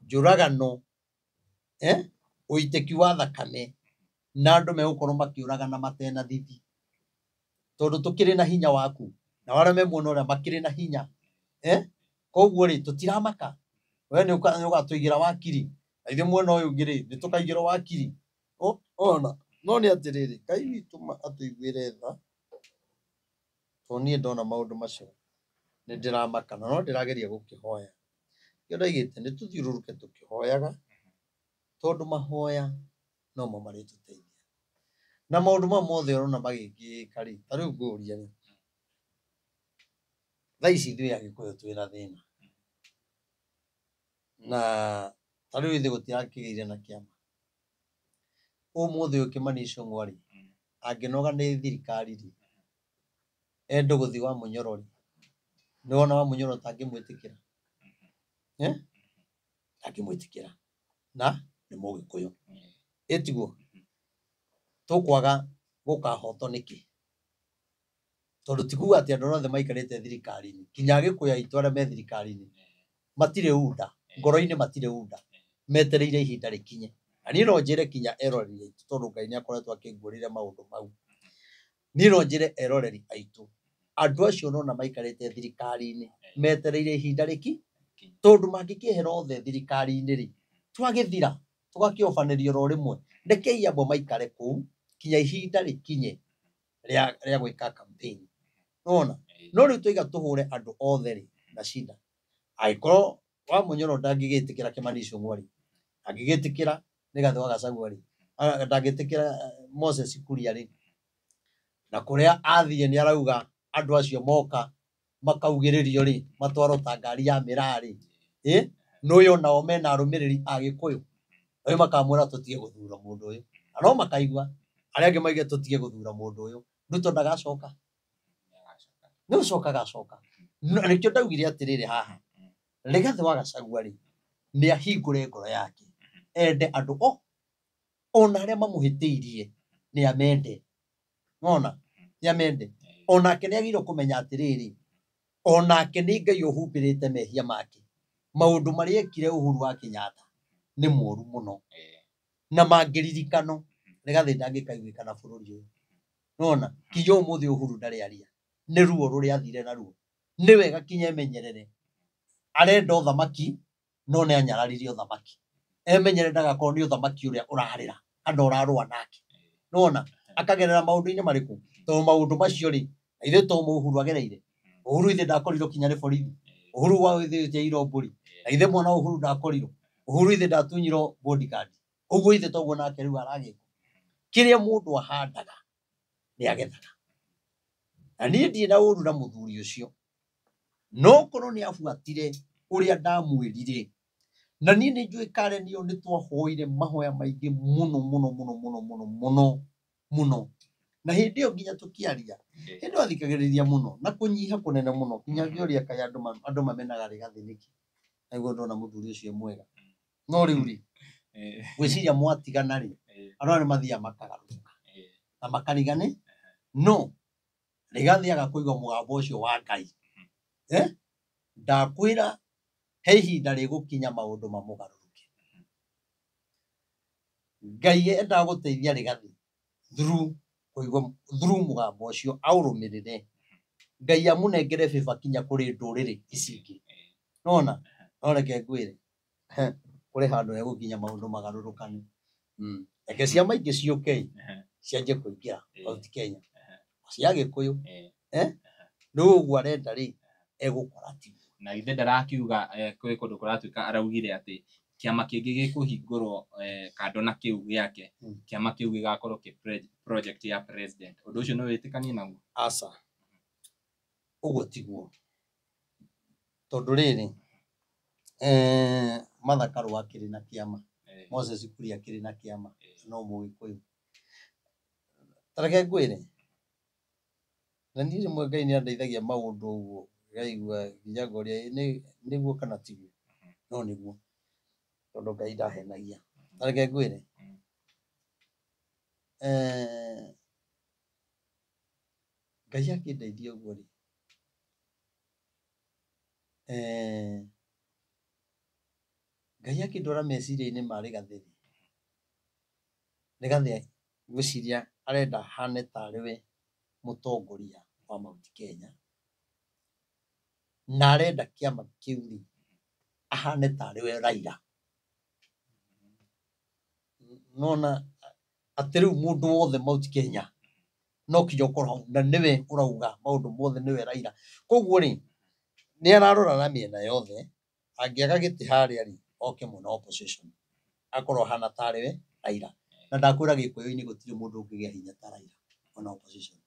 njå ragano å itä ki wa thakame na andå megå korwo makä å ragana matena thithi tondå tå kä rä na hinya waku na arä a me muona å rä a makä rä na hinya koguo rä tå tiramaka we nä å gatå igä ra wakiri na ithuä mwena å yå å ngä rä nä tå kaigä rwo wakiri ona no nä atä rä rä Ngai witå atå iguä re tha tondå niä ndona maå ndå macio nä ndä ramaka na no ndä rageria gå kä hoya kä ndaigä te nä tå thiå rå rå ke tå kä hoyaga tondå mahoya nomo marä tå teithia na maå ndå mau mothe å rona magä kä ka rä ta rä u ngå ria rä tha ici ithuä agä kå yå twä na thä na na ta rä u ithä gå tirakä gä ire na kä ama å må thä å kä mani cångwa rä angä noga nä thirikari rä endå gå thiä wa må nyoro rä nä wona wa må nyoro tangä mwä tä kä ra tangä mwä tä kä ra na nä må gä kå yå ä tiguo tå kwaga gå kahotwo nä kä tondå tikuga atä andå othe maikarä te thirikari-inä kinya agä kå yå aitå arä a me thirikari-inä matirä unda ngoro-inä matirä unda metereire ihinda rä kinye na niä no njä re kinya eroreri aitå tondå Ngai nä akoretwo akä nguå rä re maå ndå mau niä no njä re eroreri aitå andå acio nona maikarä te thirikari-inä metereire ihinda rä ki tondå mangä kä hera othe thirikari-inä rä twagä thira tå gakä obanä rio ro rä mwe rekei amwe maikare kå u kinya ihinda rä kinye rä a gwä ka campaign nona no rä u twaiga tå hå re andå othe rä na cida agä korwo wa må nyoro ndangä gä tä kä ra kä mani cångwa rä angä gä tä kä ra nä gathä wa gacagua rä ndangä tä kä ra Moses Kuria rä na kå rä a athiä nä arauga andå acio moka makaugä rä rio rä matwarwo ta ngari ya mä rarä nä å yå nao mena arå mä rä ri agä kå yå ä makamwä ra tå tige gå thura må ndå å yå na no makaigua arä angä maige tå tige gå thura må ndå å yå Ruto ndagacoka nä gå coka gacoka nä kä o ndaugire atä rä rä haha rä gathä wa gacagua rä nä ahingå re ngoro yake ende andå ona arä a mamå hä tä irie nä amende nona nä amende onake nä agä kå menya atä rä rä onake nä Ngai å humbä rä te mehia make maå ndå marä ekire Uhuru wa Kenyatta nä moru må no na mangä ririkano nä gathä ndangä kaiguä kana bå rå ri å yå nona kinya å må thä Uhuru ndarä aria nä ruo rå rä athire naruo nä wega kinya emenyerere arenda å thamaki no nä anyararirie å thamaki emenyere ndagakorwo nä å thamaki å rä a å rarä ra kana å rarå nake nona akagerera maå ndå-inä marä kå tondå maå ndå macio rä ithuä to må Uhuru agereire Uhuru ithe ndakorirwo kinya nä borithi Uhuru wa ithe jairwo mbåri na ithe mwana Uhuru ndakorirwo Uhuru ithe ndatunyirwo bodyguard ũguo ithe toguo nake rĩu aragĩka kĩrĩa mũndũ ahandaga nĩ agethaga na niĩ ndirĩ na ũru na mũthuri ũcio no korwo nĩ abuatire ũrĩa ndamwĩrire na niĩ nĩ njũĩ Karen ĩyo nĩ twahoire mahoya maingĩ mũno mũno mũno mũno mũno mũno mũno, na hĩndĩ ĩyo nginya tũkĩaria hĩndĩ ĩyo athikagĩrĩria mũno na kũnyiha kũnene mũno nginya ngĩũria kaĩ andũ mamenaga Rigathĩ nĩkĩ, naiguo ndona mũthuri ũcio mwega. No rĩu rĩ gwĩciria mwatigana rĩ andũ aya nĩ mathiaga makagarũrũka na makarigane. No Rigathĩ agakũigua mũgambo ũcio wa Ngai, ndakwĩra he ihinda rĩgũkinya maũndũ mamũgarũrũke. Ngai endaga gũteithia Rigathĩ through mũgambo ũcio aũrũmĩrĩre. Ngai amũnengere favor kinya kũrĩ ndũrĩrĩ ici ingĩ. Nona no reke ngwĩre kũrĩ handũ hegũkinya maũndũ magarũrũkane. Reke ciama ingĩ ciũke cianjie kũingĩra Mount Kenya cia Gĩkũyũ, rĩu ũguo arenda rĩ egũkora ti na ithe ndarakiuga kwĩ kũndũ kũratuĩka araugire atĩ kĩama kĩngĩ gĩkũhingũrwo kando na kĩu gĩake, kĩama kĩu gĩgakorwo kĩ project ya president. Ũndũ ũcio no wĩtĩkanie naguo? Aca, ũguo tiguo, tondũ rĩrĩ Martha Karua akĩrĩ na kĩama, Moses Kuria akĩrĩ na kĩama, no Mũgĩkũyũ. Ta reke ngwĩre, na niĩ rĩmwe Ngai nĩ andeithagia maũndũ ũguo ngaigua nginya ngoria nĩguo kana tiguo, no nĩguo tondũ Ngai ndahenagia. Ta reke ngwĩre Ngai akĩndeithia ũguo rĩ Ngai akĩndwara meciria-inĩ ma Rigathĩ rĩ, Rigathĩ ngwĩciria arenda hane tarĩ we mũtongoria wa Mount Kenya, na arenda kĩama kĩu rĩ ahane tarĩ we Raila. Nona atĩ rĩu mũndũ wothe Mount Kenya no kinya ũkorwo na nĩwe ũrauga maũndũ mothe nĩwe Raila. Koguo rĩ nĩ ararora na mĩena yothe, angĩaga gĩtĩ harĩa rĩ oke mwena opposition akorwo ahana tarĩ we Raila. Na ndakwĩra Gĩkũyũ-inĩ gũtirĩ mũndũ ũngĩgĩa hinya ta Raila mwena opposition.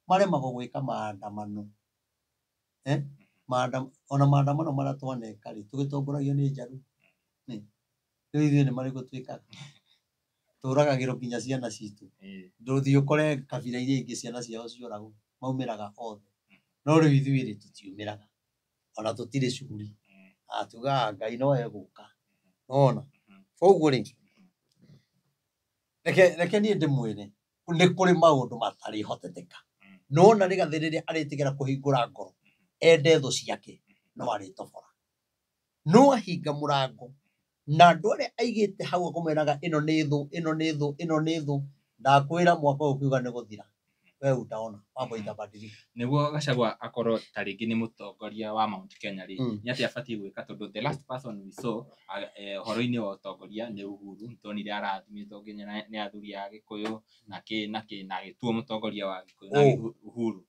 Maremagwo gwĩka maandamano, ona maandamano marĩa twaneka rĩ tũgĩtongoragio nĩ njaru, rĩu ithuĩ nĩ marĩkũ twĩkaga? Tũragagĩrwo nginya ciana citũ, ndũthiĩ ũkore kabira iria ingĩ ciana ciao cioragwo maumĩraga othe, no rĩu ithuĩ rĩ tũtiumĩraga ona tũtirĩ cuguri, tugaga Ngai no egũka. Nona koguo rĩ reke niĩ ndĩmwĩre nĩ kũrĩ maũndũ matarĩ hoteteka, nona Rigathĩ rĩrĩa arĩtigĩra kũhingũra ngoro ende thũ ciake no arĩtobora, no ahinga mũrango na andũ arĩa aigĩte hau akũmeraga ĩno nĩ thũ, ĩno nĩ thũ, ĩno nĩ thũ, ndakwĩra mwaka ũyũ ũkiuga nĩ gũthira we utaona mambo itabadilika. Nĩguo Gachagua akorwo ta rĩngĩ nĩ mũtongoria wa Mount Kenya rĩ nĩ atĩ abatiĩ gwĩka, tondũ the last person we saw ũhoro-inĩ wa ũtongoria nĩ Uhuru, nĩtuonire arathimĩtwo nginya nĩ athuri a Gĩkũyũ na kĩ na agĩtuo mũtongoria wa Gĩkũyũ na Uhuru,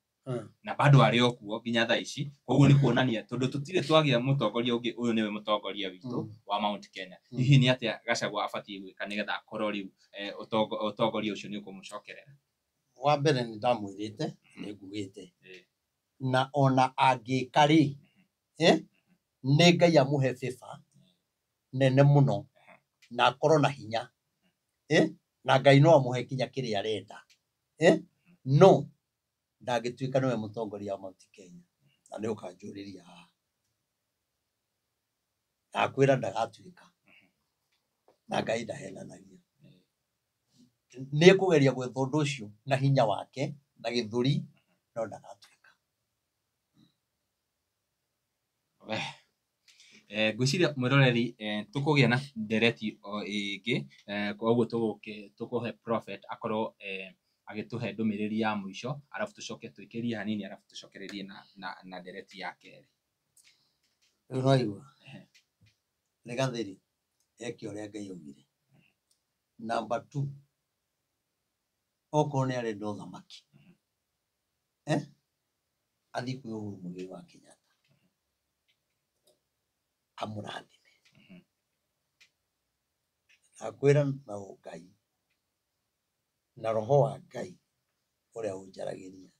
na bado arĩ o kuo nginya thaa ici. Koguo nĩ kuonania tondũ tũtirĩ twagĩa mũtongoria ũngĩ, ũyũ nĩwe mũtongoria witũ wa Mount Kenya. Hihi nĩ atĩa Gachagua abatiĩ gwĩka nĩgetha akorwo rĩu ũtongoria ũcio nĩ ũkũmũcokerera? Wa mbere nĩ ndamwĩrĩte nĩ ngugĩte na ona angĩka rĩ nĩ Ngai amũhe favor nene mũno na akorwo na hinya, na Ngai no amũhe kinya kĩrĩa arenda, no ndangĩtuĩka nĩwe mũtongoria wa Mount Kenya na nĩ ũkanjũrĩria haha, ndakwĩra ndagatuĩka, na Ngai ndahenanagia. Nĩ ekũgeria gwetha ũndũ ũcio na hinya wake na gĩthũri no ndagatuĩka. Ngwĩciria mwĩroreri tũkũgĩa na ndereti o ĩngĩ, koguo tũkũhe Prophet akorwo agĩtũhe ndũmĩrĩri ya mũico, arabu tũcoke twĩkĩrie hanini, arabu tũcokererie na ndereti ya kerĩ. Rĩu nĩwaigua Rigathĩ rĩ eke ũrĩa Ngai augire. Number 2, okorwo nĩ arenda ũthamaki athiĩ kwĩ Uhuru Mũigai wa Kenyatta amũrathime, ndakwĩra na Ngai na roho wa Ngai ũrĩa ũnjaragĩria,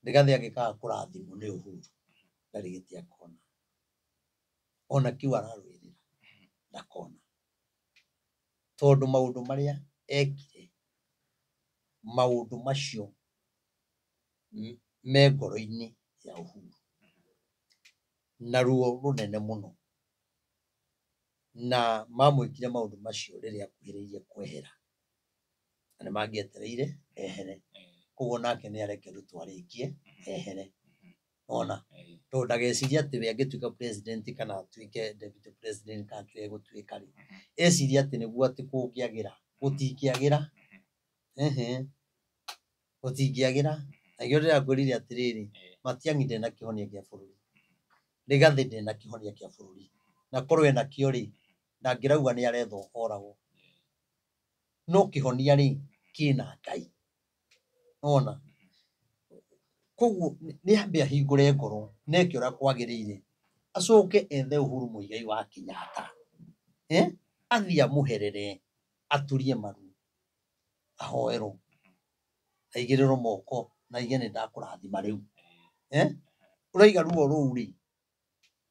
Rigathĩ angĩkaga kũrathimwo nĩ Uhuru ndarĩ gĩtĩ akona. ona kiu ararwirira ndakona tondu maundu maria ekire maundu macio me ngoro-ini ya Uhuru na ruo runene muno na mamwikire maundu macio riria akuhiriirie kwehera na mangietereire ehere koguo nake ni areke rutwo arikie ehere ona tondu ndageciria ati we angituika president kana atuike deputy president kana egũtuĩka rĩ eciria ati niguo ati kũngĩagira gũtingiagira gũtingiagira agio rĩrĩa ngwĩrire atirĩrĩ Matiang'i ndena kĩhonia gĩa bũrũri Rigathĩ ndena kĩhonia gĩa bũrũri na korwo ena kĩo rĩ ndangĩrauga nĩ arethwo oragwo no kĩhonia rĩ kĩna Ngai ona koguo nĩ ambe ahingũre ngoro neke ũrĩa kwagĩrĩire acoke ethe Uhuru Muigai wa Kenyatta athiĩ amũherere aturie maru ahoerwo aigĩrĩrwo moko na ige nĩ ndakũrathima rĩu ũraiga ruo rũu rĩ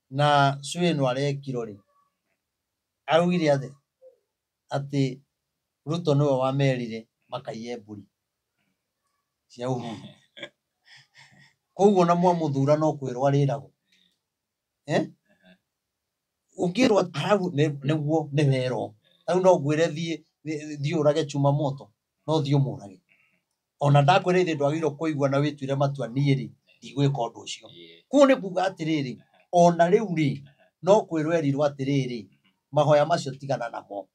na cũĩ ĩno arekirwo rĩ augire atĩ Ruto nĩwe wamerire makaiye mbũri cia Uhuru koguo na mwamũthura no kwĩrwo arĩragwo ũngĩrwo hau nĩguo nĩ werwo rĩu no ngwĩre thiĩ ũrage Chuma Moto no thiĩ ũmũrage ona ndakwĩra ithe ndwagĩrĩirwo kũigua na wĩtuire matua niĩ rĩ ndigwĩka ũndũ ũcio koguo nĩ kuuga atĩrĩrĩ ona rĩu rĩ no kwĩrwo erirwo atĩrĩrĩ mahoya macio tigana namo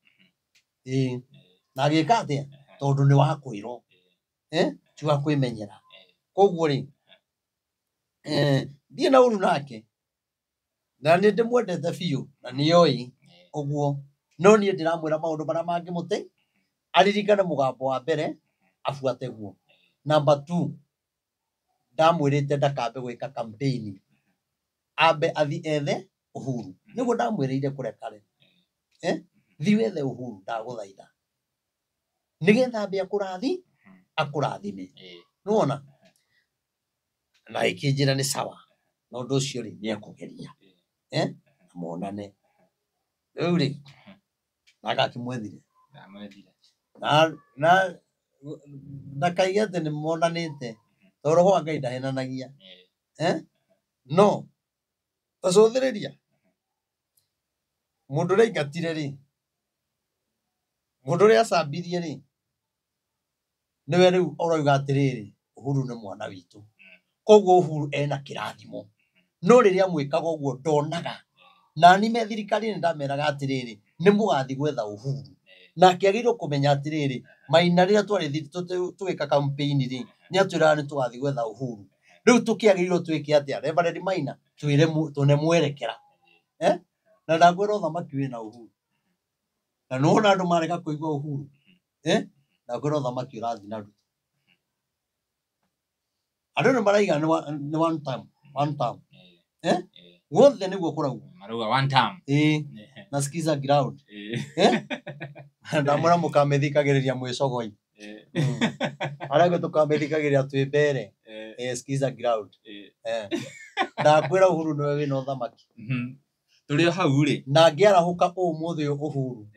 na agĩka atĩa tondu nĩ wa kwĩrwo tiga kwĩmenyera koguo rĩ thiĩ na ũru nake na nĩ ndĩmwendete biũ na nĩoĩ ũguo no niĩ ndĩramwĩra maũndũ marĩa mangĩmũteithia aririkane mũgambo wa mbere abuate guo number 2 ndamwĩrĩte ndakambe gwĩka campaign ambe athi ethe Uhuru nĩguo ndamwĩrĩire kũreka rĩ thiĩ wethe Uhuru ndagũthaitha nĩgetha ambe akũrathime nĩwona na ikĩnjĩra nĩ sawa na ũndũ ũcio rĩ nĩ ekũgeria monane rĩu rĩ nake akĩmwethire na ndakaige atĩ nĩ monanĩte tondũ roho wa Ngai ndahenanagia no tacũthĩrĩria mũndũ ũrĩa aingatire rĩ mũndũ ũrĩa acambirie rĩ nĩwe rĩu ũrauga atĩrĩrĩ Uhuru nĩ mwana witũ koguo Uhuru ena kĩrathimo no rĩrĩa mwĩkaga ũguo ndonaga na ni me thirikari nĩ ndameraga atĩrĩrĩ nĩ mũgathi gwetha Uhuru na kĩagĩrĩirwo kũmenya atĩrĩrĩ Maina rĩrĩa twarĩ tũgĩka campaign rĩ nĩ atwĩraga nĩ tũgathi gwetha Uhuru rĩu tũkĩagĩrĩirwo twĩke atĩa Reverend Maina tũnemwerekera na ndakwĩra ũthamaki wĩna Uhuru na nĩwona andũ marega kũigua Uhuru ndakwĩra ũthamaki ũrathi na Ruto andũ nĩ maraiga nĩ one term wothe nĩguo kũrauga marauga one term na skiza ground ndamwĩra mũkamĩthikagĩrĩria mwĩcogoi arĩa tũkamĩthikagĩrĩria twĩ mbere skiza ground ndakwĩra Uhuru nĩwe wĩna ũthamaki tũrĩ o hau rĩ na angĩarahũka ũmũthĩ Uhuru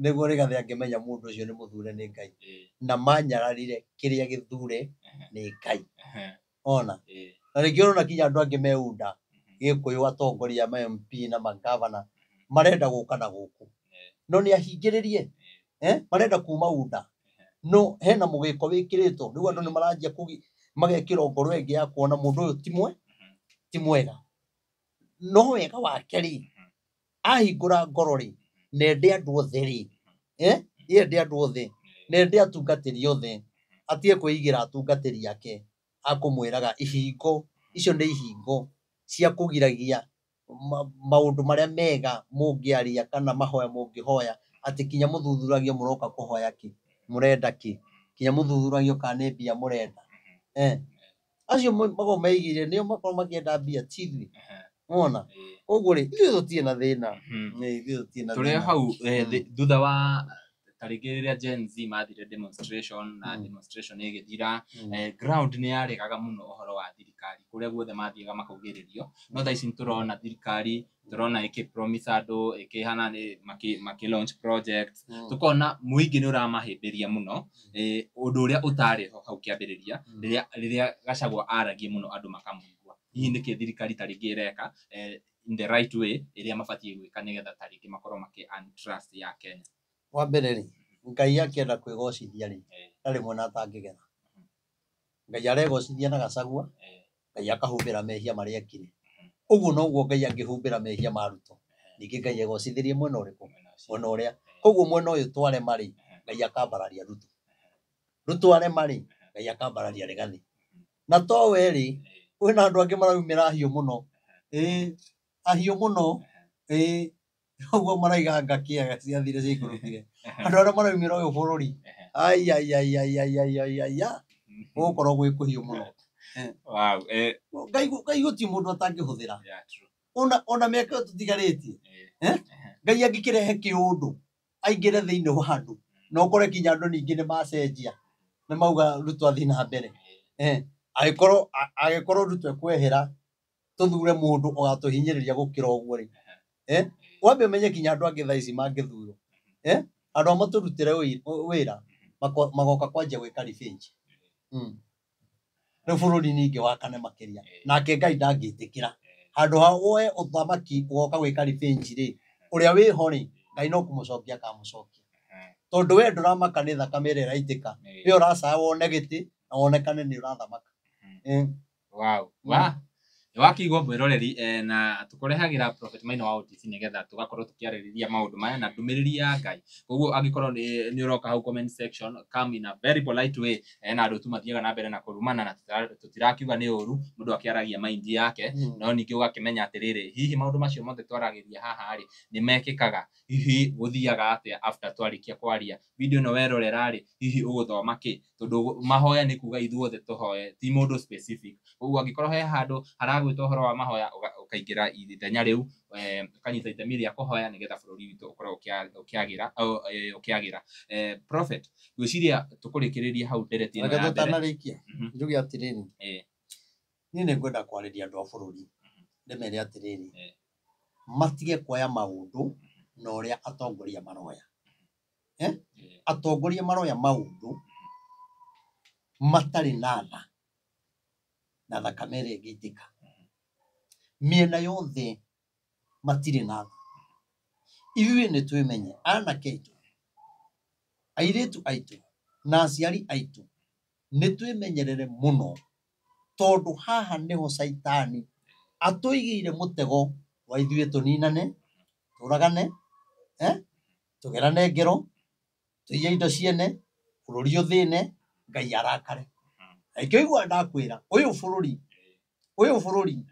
nĩguo Rigathĩ angĩmenya mũndũ ũcio nĩ mũthure nĩ Ngai na manyararire kĩrĩa gĩthure nĩ Ngai ona na rĩngĩ ũrona kinya andũ angĩ meunda Gĩkũyũ atongoria ma MP na magavana marenda gũka na gũkũ no nĩ ahingĩrĩrie marenda kuma unda no hena mũgĩko wĩkĩrĩtwo rĩu andũ nĩ maranjia magekĩra ngoro ĩngĩ ya kuona mũndũ ũyũ ti mwega no wega wake rĩ ahingũra ngoro rĩ nende andũ othe rĩ ende andũ othe nende atungatĩri othe atige kwĩigĩra atungatĩri ake akũmwĩraga ihingo icio nĩ ihingo cia kũgiragia maũndũ marĩa mega mũngĩaria kana mahoya mũngĩhoya atĩ kinya mũthuthuragio mũroka kũhoya kĩ mũrenda kĩ kinya mũthuthuragio kana nĩ mbia mũrenda acio mago meigire nĩo makorwo makĩenda mbia tithi wona ũguo rĩ ithuĩ tũtirĩ na thĩna tũrĩ hau thutha wa tarĩngĩ rĩrĩa Gen Z mathire demonstration na demonstration ĩgĩthira ground nĩ yarĩgaga mũno ũhoro wa thirikari kũrĩa guothe mathiaga makaugĩrĩrio no thaa ici nĩtũrona thirikari tũrona ĩkĩ-promise andũ ĩkĩhana makĩ-launch projects tũkona mũingĩ nĩ ũramahĩmbĩria mũno ũndũ ũrĩa ũtarĩ ho hau kĩambĩrĩria rĩrĩa Gachagua aragia mũno andũ makamũigua hihi nĩkĩ thirikari tarĩngĩ ĩreka in the right way ĩrĩa mabatiĩ gwĩka nĩgetha tarĩngĩ makorwo makĩ-earn trust ya Kenya. Wa mbere rĩ Ngai akĩenda kwĩgocithia rĩ ndarĩ mwena atangĩgetha. Ngai aregocithia na Gachagua Ngai akahumbĩra mehia marĩa ekire. Ũguo noguo Ngai angĩhumbĩra mehia ma Ruto. Ningĩ Ngai egocithĩrie mwena ũrĩkũ? Mwena ũrĩa. Koguo mwena ũyũ twarema rĩ Ngai akambararia Ruto. Ruto arema rĩ Ngai akambararia Rigathi. Na to we rĩ kwĩna andũ angĩ maraumĩra hiũ mũno. Ahiũ mũno. Ũguo maraiganga kĩaga ciathire ciikũrũkire. Andũ arĩa maraumĩra ũyũ bũrũri. Gũkorwo gwĩ kũhiũ mũno. Wow. Ngai gũtirĩ mũndũ atangĩhũthĩra. Ona mĩaka ĩyo tũtigarĩtie. Ngai angĩkĩrehe kĩũndũ aingĩre thĩinĩ wa andũ na ũkore kinya andũ ningĩ nĩ macenjia nĩ mauga Ruto athiĩ na mbere. Agĩkorwo Ruto ekwehera tũthure mũndũ ũgatũhinyĩrĩria gũkĩra ũguo rĩ. Wambe ũmenye kinya andũ angĩ thaa ici mangĩthurwo. Andũ matũrutĩre wĩra magoka kwanja gwĩka revenge. Rĩu bũrũri ningĩ wakane makĩria. Nake Ngai ndangĩtĩkĩra. Handũ ha woe ũthamaki ũgoka gwĩka revenge rĩ ũrĩa wĩho rĩ Ngai no kũmũcokia akamũcokia. Tondũ we ndũramaka nĩ thakame ĩrĩa ĩraitĩka. We ũracaya wone gĩtĩ na wonekane nĩ ũrathamaka. Wow. Wakĩigua mwĩroreri na tũkũrehagĩra Prophet Maina wa OTC nĩgetha tũgakorwo tũkĩarĩrĩria maũndũ maya na ndũmĩrĩri ya Ngai. Koguo angĩkorwo nĩ ũroka hau comment section come in a very polite way na andũ tu mathiaga na mbere na kũrumana na tũtirakiuga nĩ ũru mũndũ akĩaragia mind yake no ningĩ ũgakĩmenya atĩrĩrĩ hihi maũndũ macio mothe twaragĩria haha rĩ nĩ mekĩkaga hihi gũthiaga atĩa after twarĩkia kwaria video ĩno werorera rĩ hihi ũgũthoma kĩ tondũ mahoya nĩ kuga ithuothe tũhoe ti mũndũ specific. Koguo angĩkorwo he handũ haragwĩtwo ũhoro wa mahoya ũkaingĩra ithenya rĩu ũkanyita itemi rĩa kũhoya nĩgetha bũrũri witũ ũkorwo ũkĩagĩra. Prophet gwĩciria tũkũrĩkĩrĩria hau ndereti ĩno ya mbere. Tũtanarĩkia njuge atĩrĩrĩ niĩ nĩ ngwenda kwarĩria andũ a bũrũri ndĩmere atĩrĩrĩ matige kuoya maũndũ na ũrĩa atongoria maroya. Atongoria maroya maũndũ matarĩ na tha na thakame ĩrĩa ĩngĩitĩka. Mĩena yothe matirĩ na tha. Ithuĩ nĩ twĩmenye anake aitũ airĩtu aitũ na aciari aitũ nĩ twĩmenyerere mũno tondũ haha nĩho caitani atũigĩire mũtego wa ithuĩ tũninane tũragane tũgerane ngero tũiye indo ciene bũrũri ũthĩne Ngai arakare. Ingĩigua ndakwĩra ũyũ bũrũri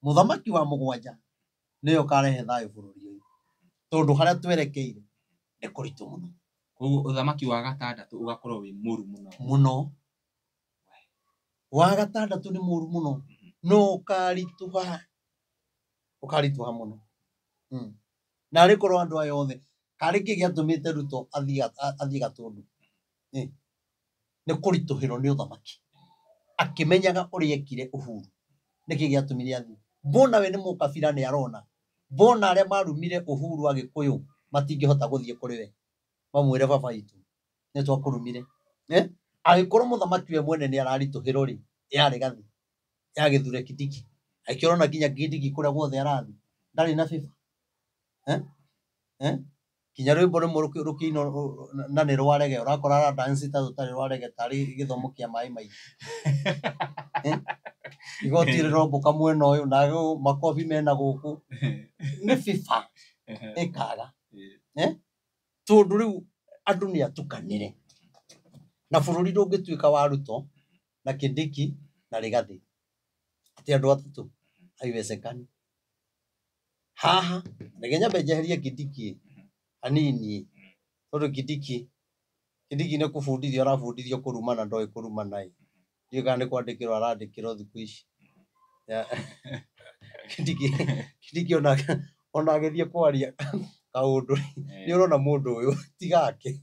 mũthamaki wa mũgwanja nĩyo karehe thayũ bũrũri ũyũ tondũ harĩa twerekeire nĩ kũritũ mũno. Koguo ũthamaki wa gatandatũ ũgakorwo wĩ mũru mũno. Wa gatandatũ nĩ mũru mũno no ũkarituha mũno. Na arĩkorwo andũ aya othe karĩ kĩ gĩatũmĩte Ruto athiĩ Gatũndũ nĩ kũritũhĩrwo nĩ ũthamaki akĩmenyaga ũrĩa ekire Uhuru nĩkĩ gĩatũmire athiĩ. Mbona we nĩ mũkabira nĩ arona mbona arĩa marumire Uhuru Agĩkũyũ matingĩhota gũthiĩ kũrĩ we mamwĩre baba witũ nĩ twakũrumire. Agĩkorwo mũthamaki we mwene nĩ araritũhĩrwo rĩ yarĩ Gathĩ yagĩthure Kindiki akĩrona nginya Kindiki kũrĩa guothe arathiĩ ndarĩ na bĩba. Kinya rwĩmbo rũmwe rũkĩinwo na nĩ rwarege ũrakora ara dance ta tũtarĩ rwarege tarĩ gĩthomo kĩa maĩ maingĩ. Igoti rĩrombũka mwena ũyũ na makobi mena gũkũ nĩ bĩba ĩkaga. Tondũ rĩu andũ nĩ atukanĩre na bũrũri ndũngĩtuĩka wa Ruto na Kindiki na Rigathi atĩ andũ atatũ haiwezekani. Haha nĩgenya benjeherie Kindiki hanini tondũ Kindiki nĩ kũbundithio arabundithio kũrumana ndoĩ kũrumana ndiũĩ kana nĩ kwandĩkĩrwo arandĩkĩrwo thikũ ici. Kindiki ona agĩthiĩ kwaria kaundu ni urona mundu uyu tigake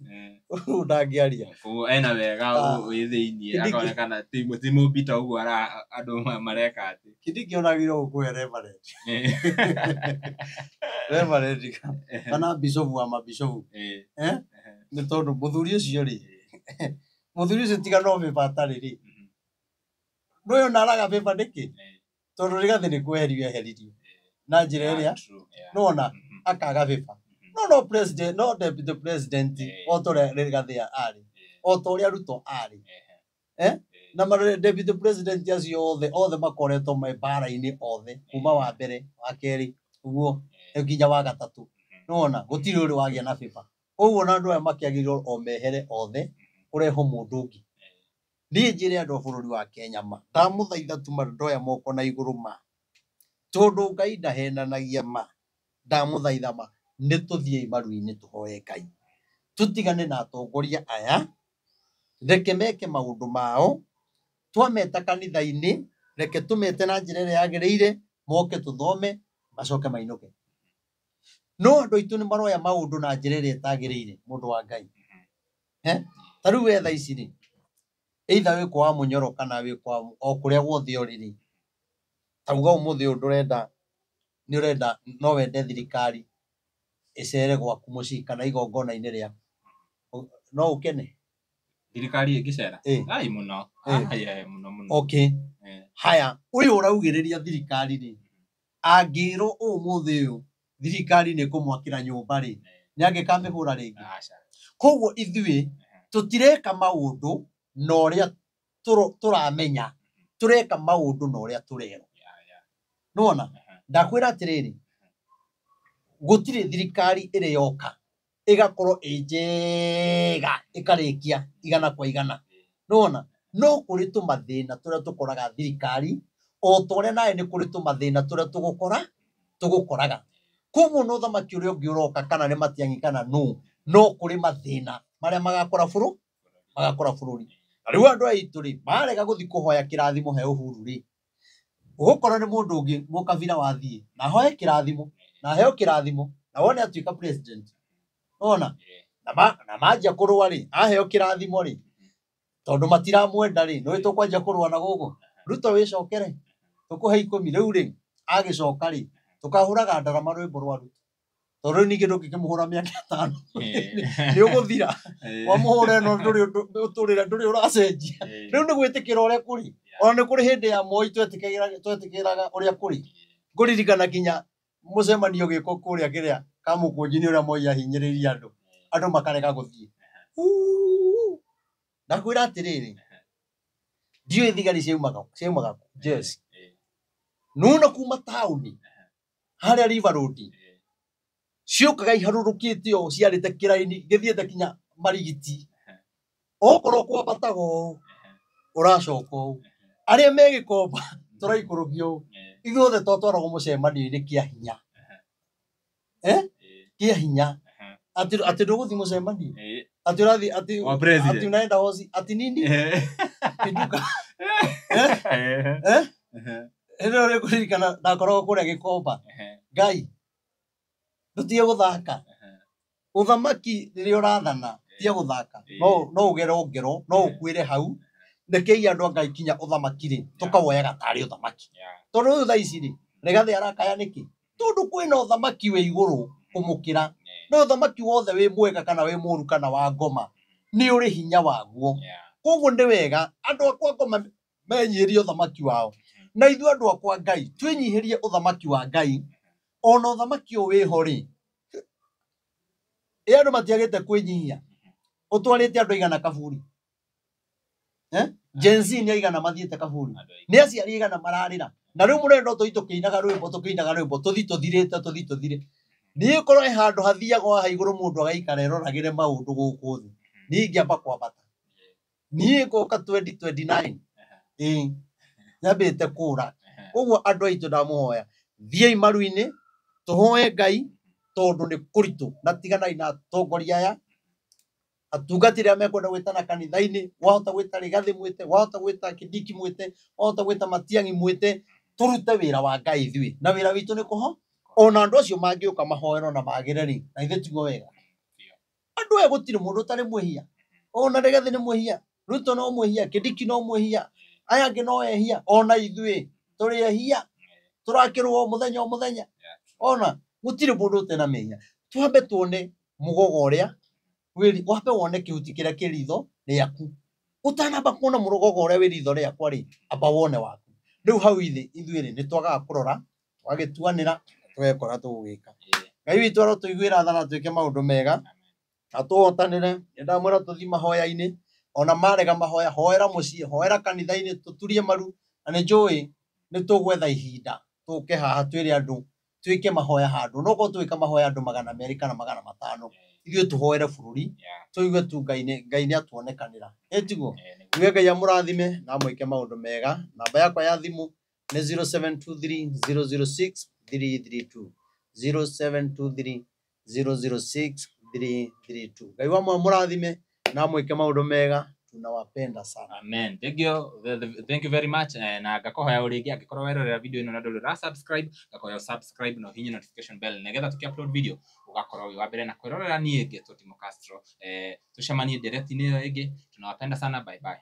undangiaria ena wega withiini akonekana timu bita uguo andu mareka ati kindi kionagirwo gukuya reverend kana bishop wa mabishop ni tondu muthuri ucio ri muthuri ucio tiga no vibatari ri noyo naraga vipa ndiki tondu rigathi ni kweherio eheririo na njira iria nona akaga vipa no president no deputy president otore rigathi ari otoria ruto ari na mare deputy president acio othe makoretwo mebara-ini othe kuma wa mbere wa keri uguo nginya wa gatatu nona gutiri uri wagia na vipa uguo na andu aya makiagirwo o mehere othe ureho mundu ungi ni njire andu bururi wa Kenya ma ndamuthaitha tu ndoya moko na iguru ma tondu Ngai ndahenanagia ma ndamuthaitha ma nituthie imaru-ini tuhoye Ngai tutigane na atongoria aya reke meke maundu mao twameta kanitha-ini reke tumete na njira iria yagiriire moke tuthome macoke mainuke no andu aitu ni maroya maundu na njira iria itagiriire mundu wa Ngai taru wetha ici ri either wiko wa munyoro kana wiko o kuria guothe uriri tauga umuthi ndurenda ni urenda no wende thirikari icere gwaku mucii kana igongona-ini ria no ukene thirikari ingicera ai muno muno okay haya uyu uraugiriria thirikari ri angiro umuthi uyu thirikari ni kumwakira nyumba ri ni angikamihura ringi koguo ithui tutireka maundu no ria turamenya tureka maundu no ria turero nona ndakwira atiriri gutiri thirikari iri yoka igakorwo ijega ikarikia igana kwa igana nona no kuri tumathina turia tukoraga thirikari o tore nae ni kuri tumathina turia tugukoraga koguo no thamaki uria ungi uroka kana ni matiangi kana no kuri mathina maria magakora bururi riu andu aitu ri marega guthi kuhoya kirathimo he Uhuru ri ugukora ni mundu ungi mukabira wathie na hoye kirathimo na heo kirathimo na wone atuika president ona na majia kurwa ri aheo kirathimo ri tondu matiramwenda ri no tukwanja kurwa na gugu Ruto wicokere tukuhe 10 riu ri agicoka ri tukahuraga ndarama rwimbo rwa Ruto tondu ni kindu kikimuhura miaka 5 ni uguthira wa muhure no uturire nduri uracenjia riu ni gwitikira uria kuri ona ni kuri hindi ya Moi twetikiraga uria kuri nguririkana kinya mucemanio giko kuria kiria kamukunji-ini uria Moi ahinyiriria andu makarega guthie ndakwira atiriri ndiu thigari ciaumaga jeshi nuna kuma tauni haria River Road ciukaga iharurukite o ciarite kiraini githiete kinya marigiti okorwo kwambatago uracoka aria megikomba turaikurugio ithuothe twatwaragwo mucemanio-ini kia hinya kia hinya ati nduguthi mucemanio ati urathi ati unaenda hosi ati nini pinduka ero re kuririkana ndakoragwo kuria gikomba Ngai ndutie guthaka uthamaki riria urathana tia guthaka no ugero ngero no ukwire hau ndekei andu Ngai kinya uthamaki ri tukawoyaga tari uthamaki tondu tha ici ri Rigathi arakaya niki tondu kwina uthamaki we iguru kumukira no uthamaki wothe wi mwega kana wi muru kana wa ngoma ni uri hinya waguo koguo ndi wega andu akwa ngoma menyirie uthamaki wao na ithu andu akwa Ngai twinyihirie uthamaki wa Ngai ona uthamaki wi ho ri andu matiagite kwinyihia utwarite andu igana kaburi Gen Z ni igana mathiete kaburi ni aciari igana mararira na riu murendo tuitukiinaga rwimbo tuthire ni korwo handu hathiago ha iguru mundu agaikara eroragire maundu guku thi ni ngiamba kwambata ni ngoka 2029 nyambite kura koguo andu aitu ndamuhoya thie imaru-ini tuhoye Ngai tondu ni kuritu na tiganai na atongoria aya atungatire amekwenda gwitana kanitha-ini wahota gwita Rigathi mwite wahota gwita Kindiki mwite wahota gwita Matiang'i mwite turute wira wa Ngai thui na wira witu ni ona andu acio mangĩũka mahoero na magĩre rĩ na ithe tiguo wega andu aya gũtirĩ mũndũ ũtarĩ mwĩhia ona Rigathĩ nĩ mwĩhia Ruto no mwĩhia Kindiki no mwĩhia aya angĩ no ehia ona ithuĩ tũrĩ ehia tũrakĩrwo o mũthenya ona gũtirĩ mũndũ ũtena mehia twambe tuone mũgogo ũrĩa wambe wone kĩhuti kĩrĩa kĩ ritho rĩaku utanamba kuona mũgogo ũrĩa wĩ ritho rĩakwa rĩ amba wone waku rĩu hau ithuĩ rĩ nĩ twagaga kũrora twagĩtuanĩra twekora tũgũgĩka Ngai witũ arotũiguĩra tha na twĩke maũndũ mega na tũhotanĩre ndamwĩra tũthi mahoya-inĩ ona marega mahoya hoera mũciĩ hoera kanitha-inĩ tũturie maru na nĩ njũĩ nĩ tũgwetha ihinda tũke haha twĩre andũ twĩke mahoya handũ no korwo twĩka mahoya andũ 200 kana 500 ithuĩ tũhoere bũrũri tũigue tu Ngai nĩ atuonekanĩra ĩtiguo iwe Ngai amũrathime na mwĩke maũndũ mega namba yakwa ya thimũ nĩ 0723006332 0723006332 Ngai wa mũrathime na mwĩke maũndũ mega tunawapenda sana. Amen. Thank you very much. Na ngakohoya ũrĩngĩ angĩkorwo werorera video ĩno na ndũrĩ subscribe ngakohoya subscribe na hihinya notification bell nĩgetha tuki-upload video ugakorwo wĩ wa mbere na kwĩrorera niĩ Getty Timo Castro. Tucemanie nderethi-inĩ ĩyo ĩngĩ tunawapenda sana. Bye bye.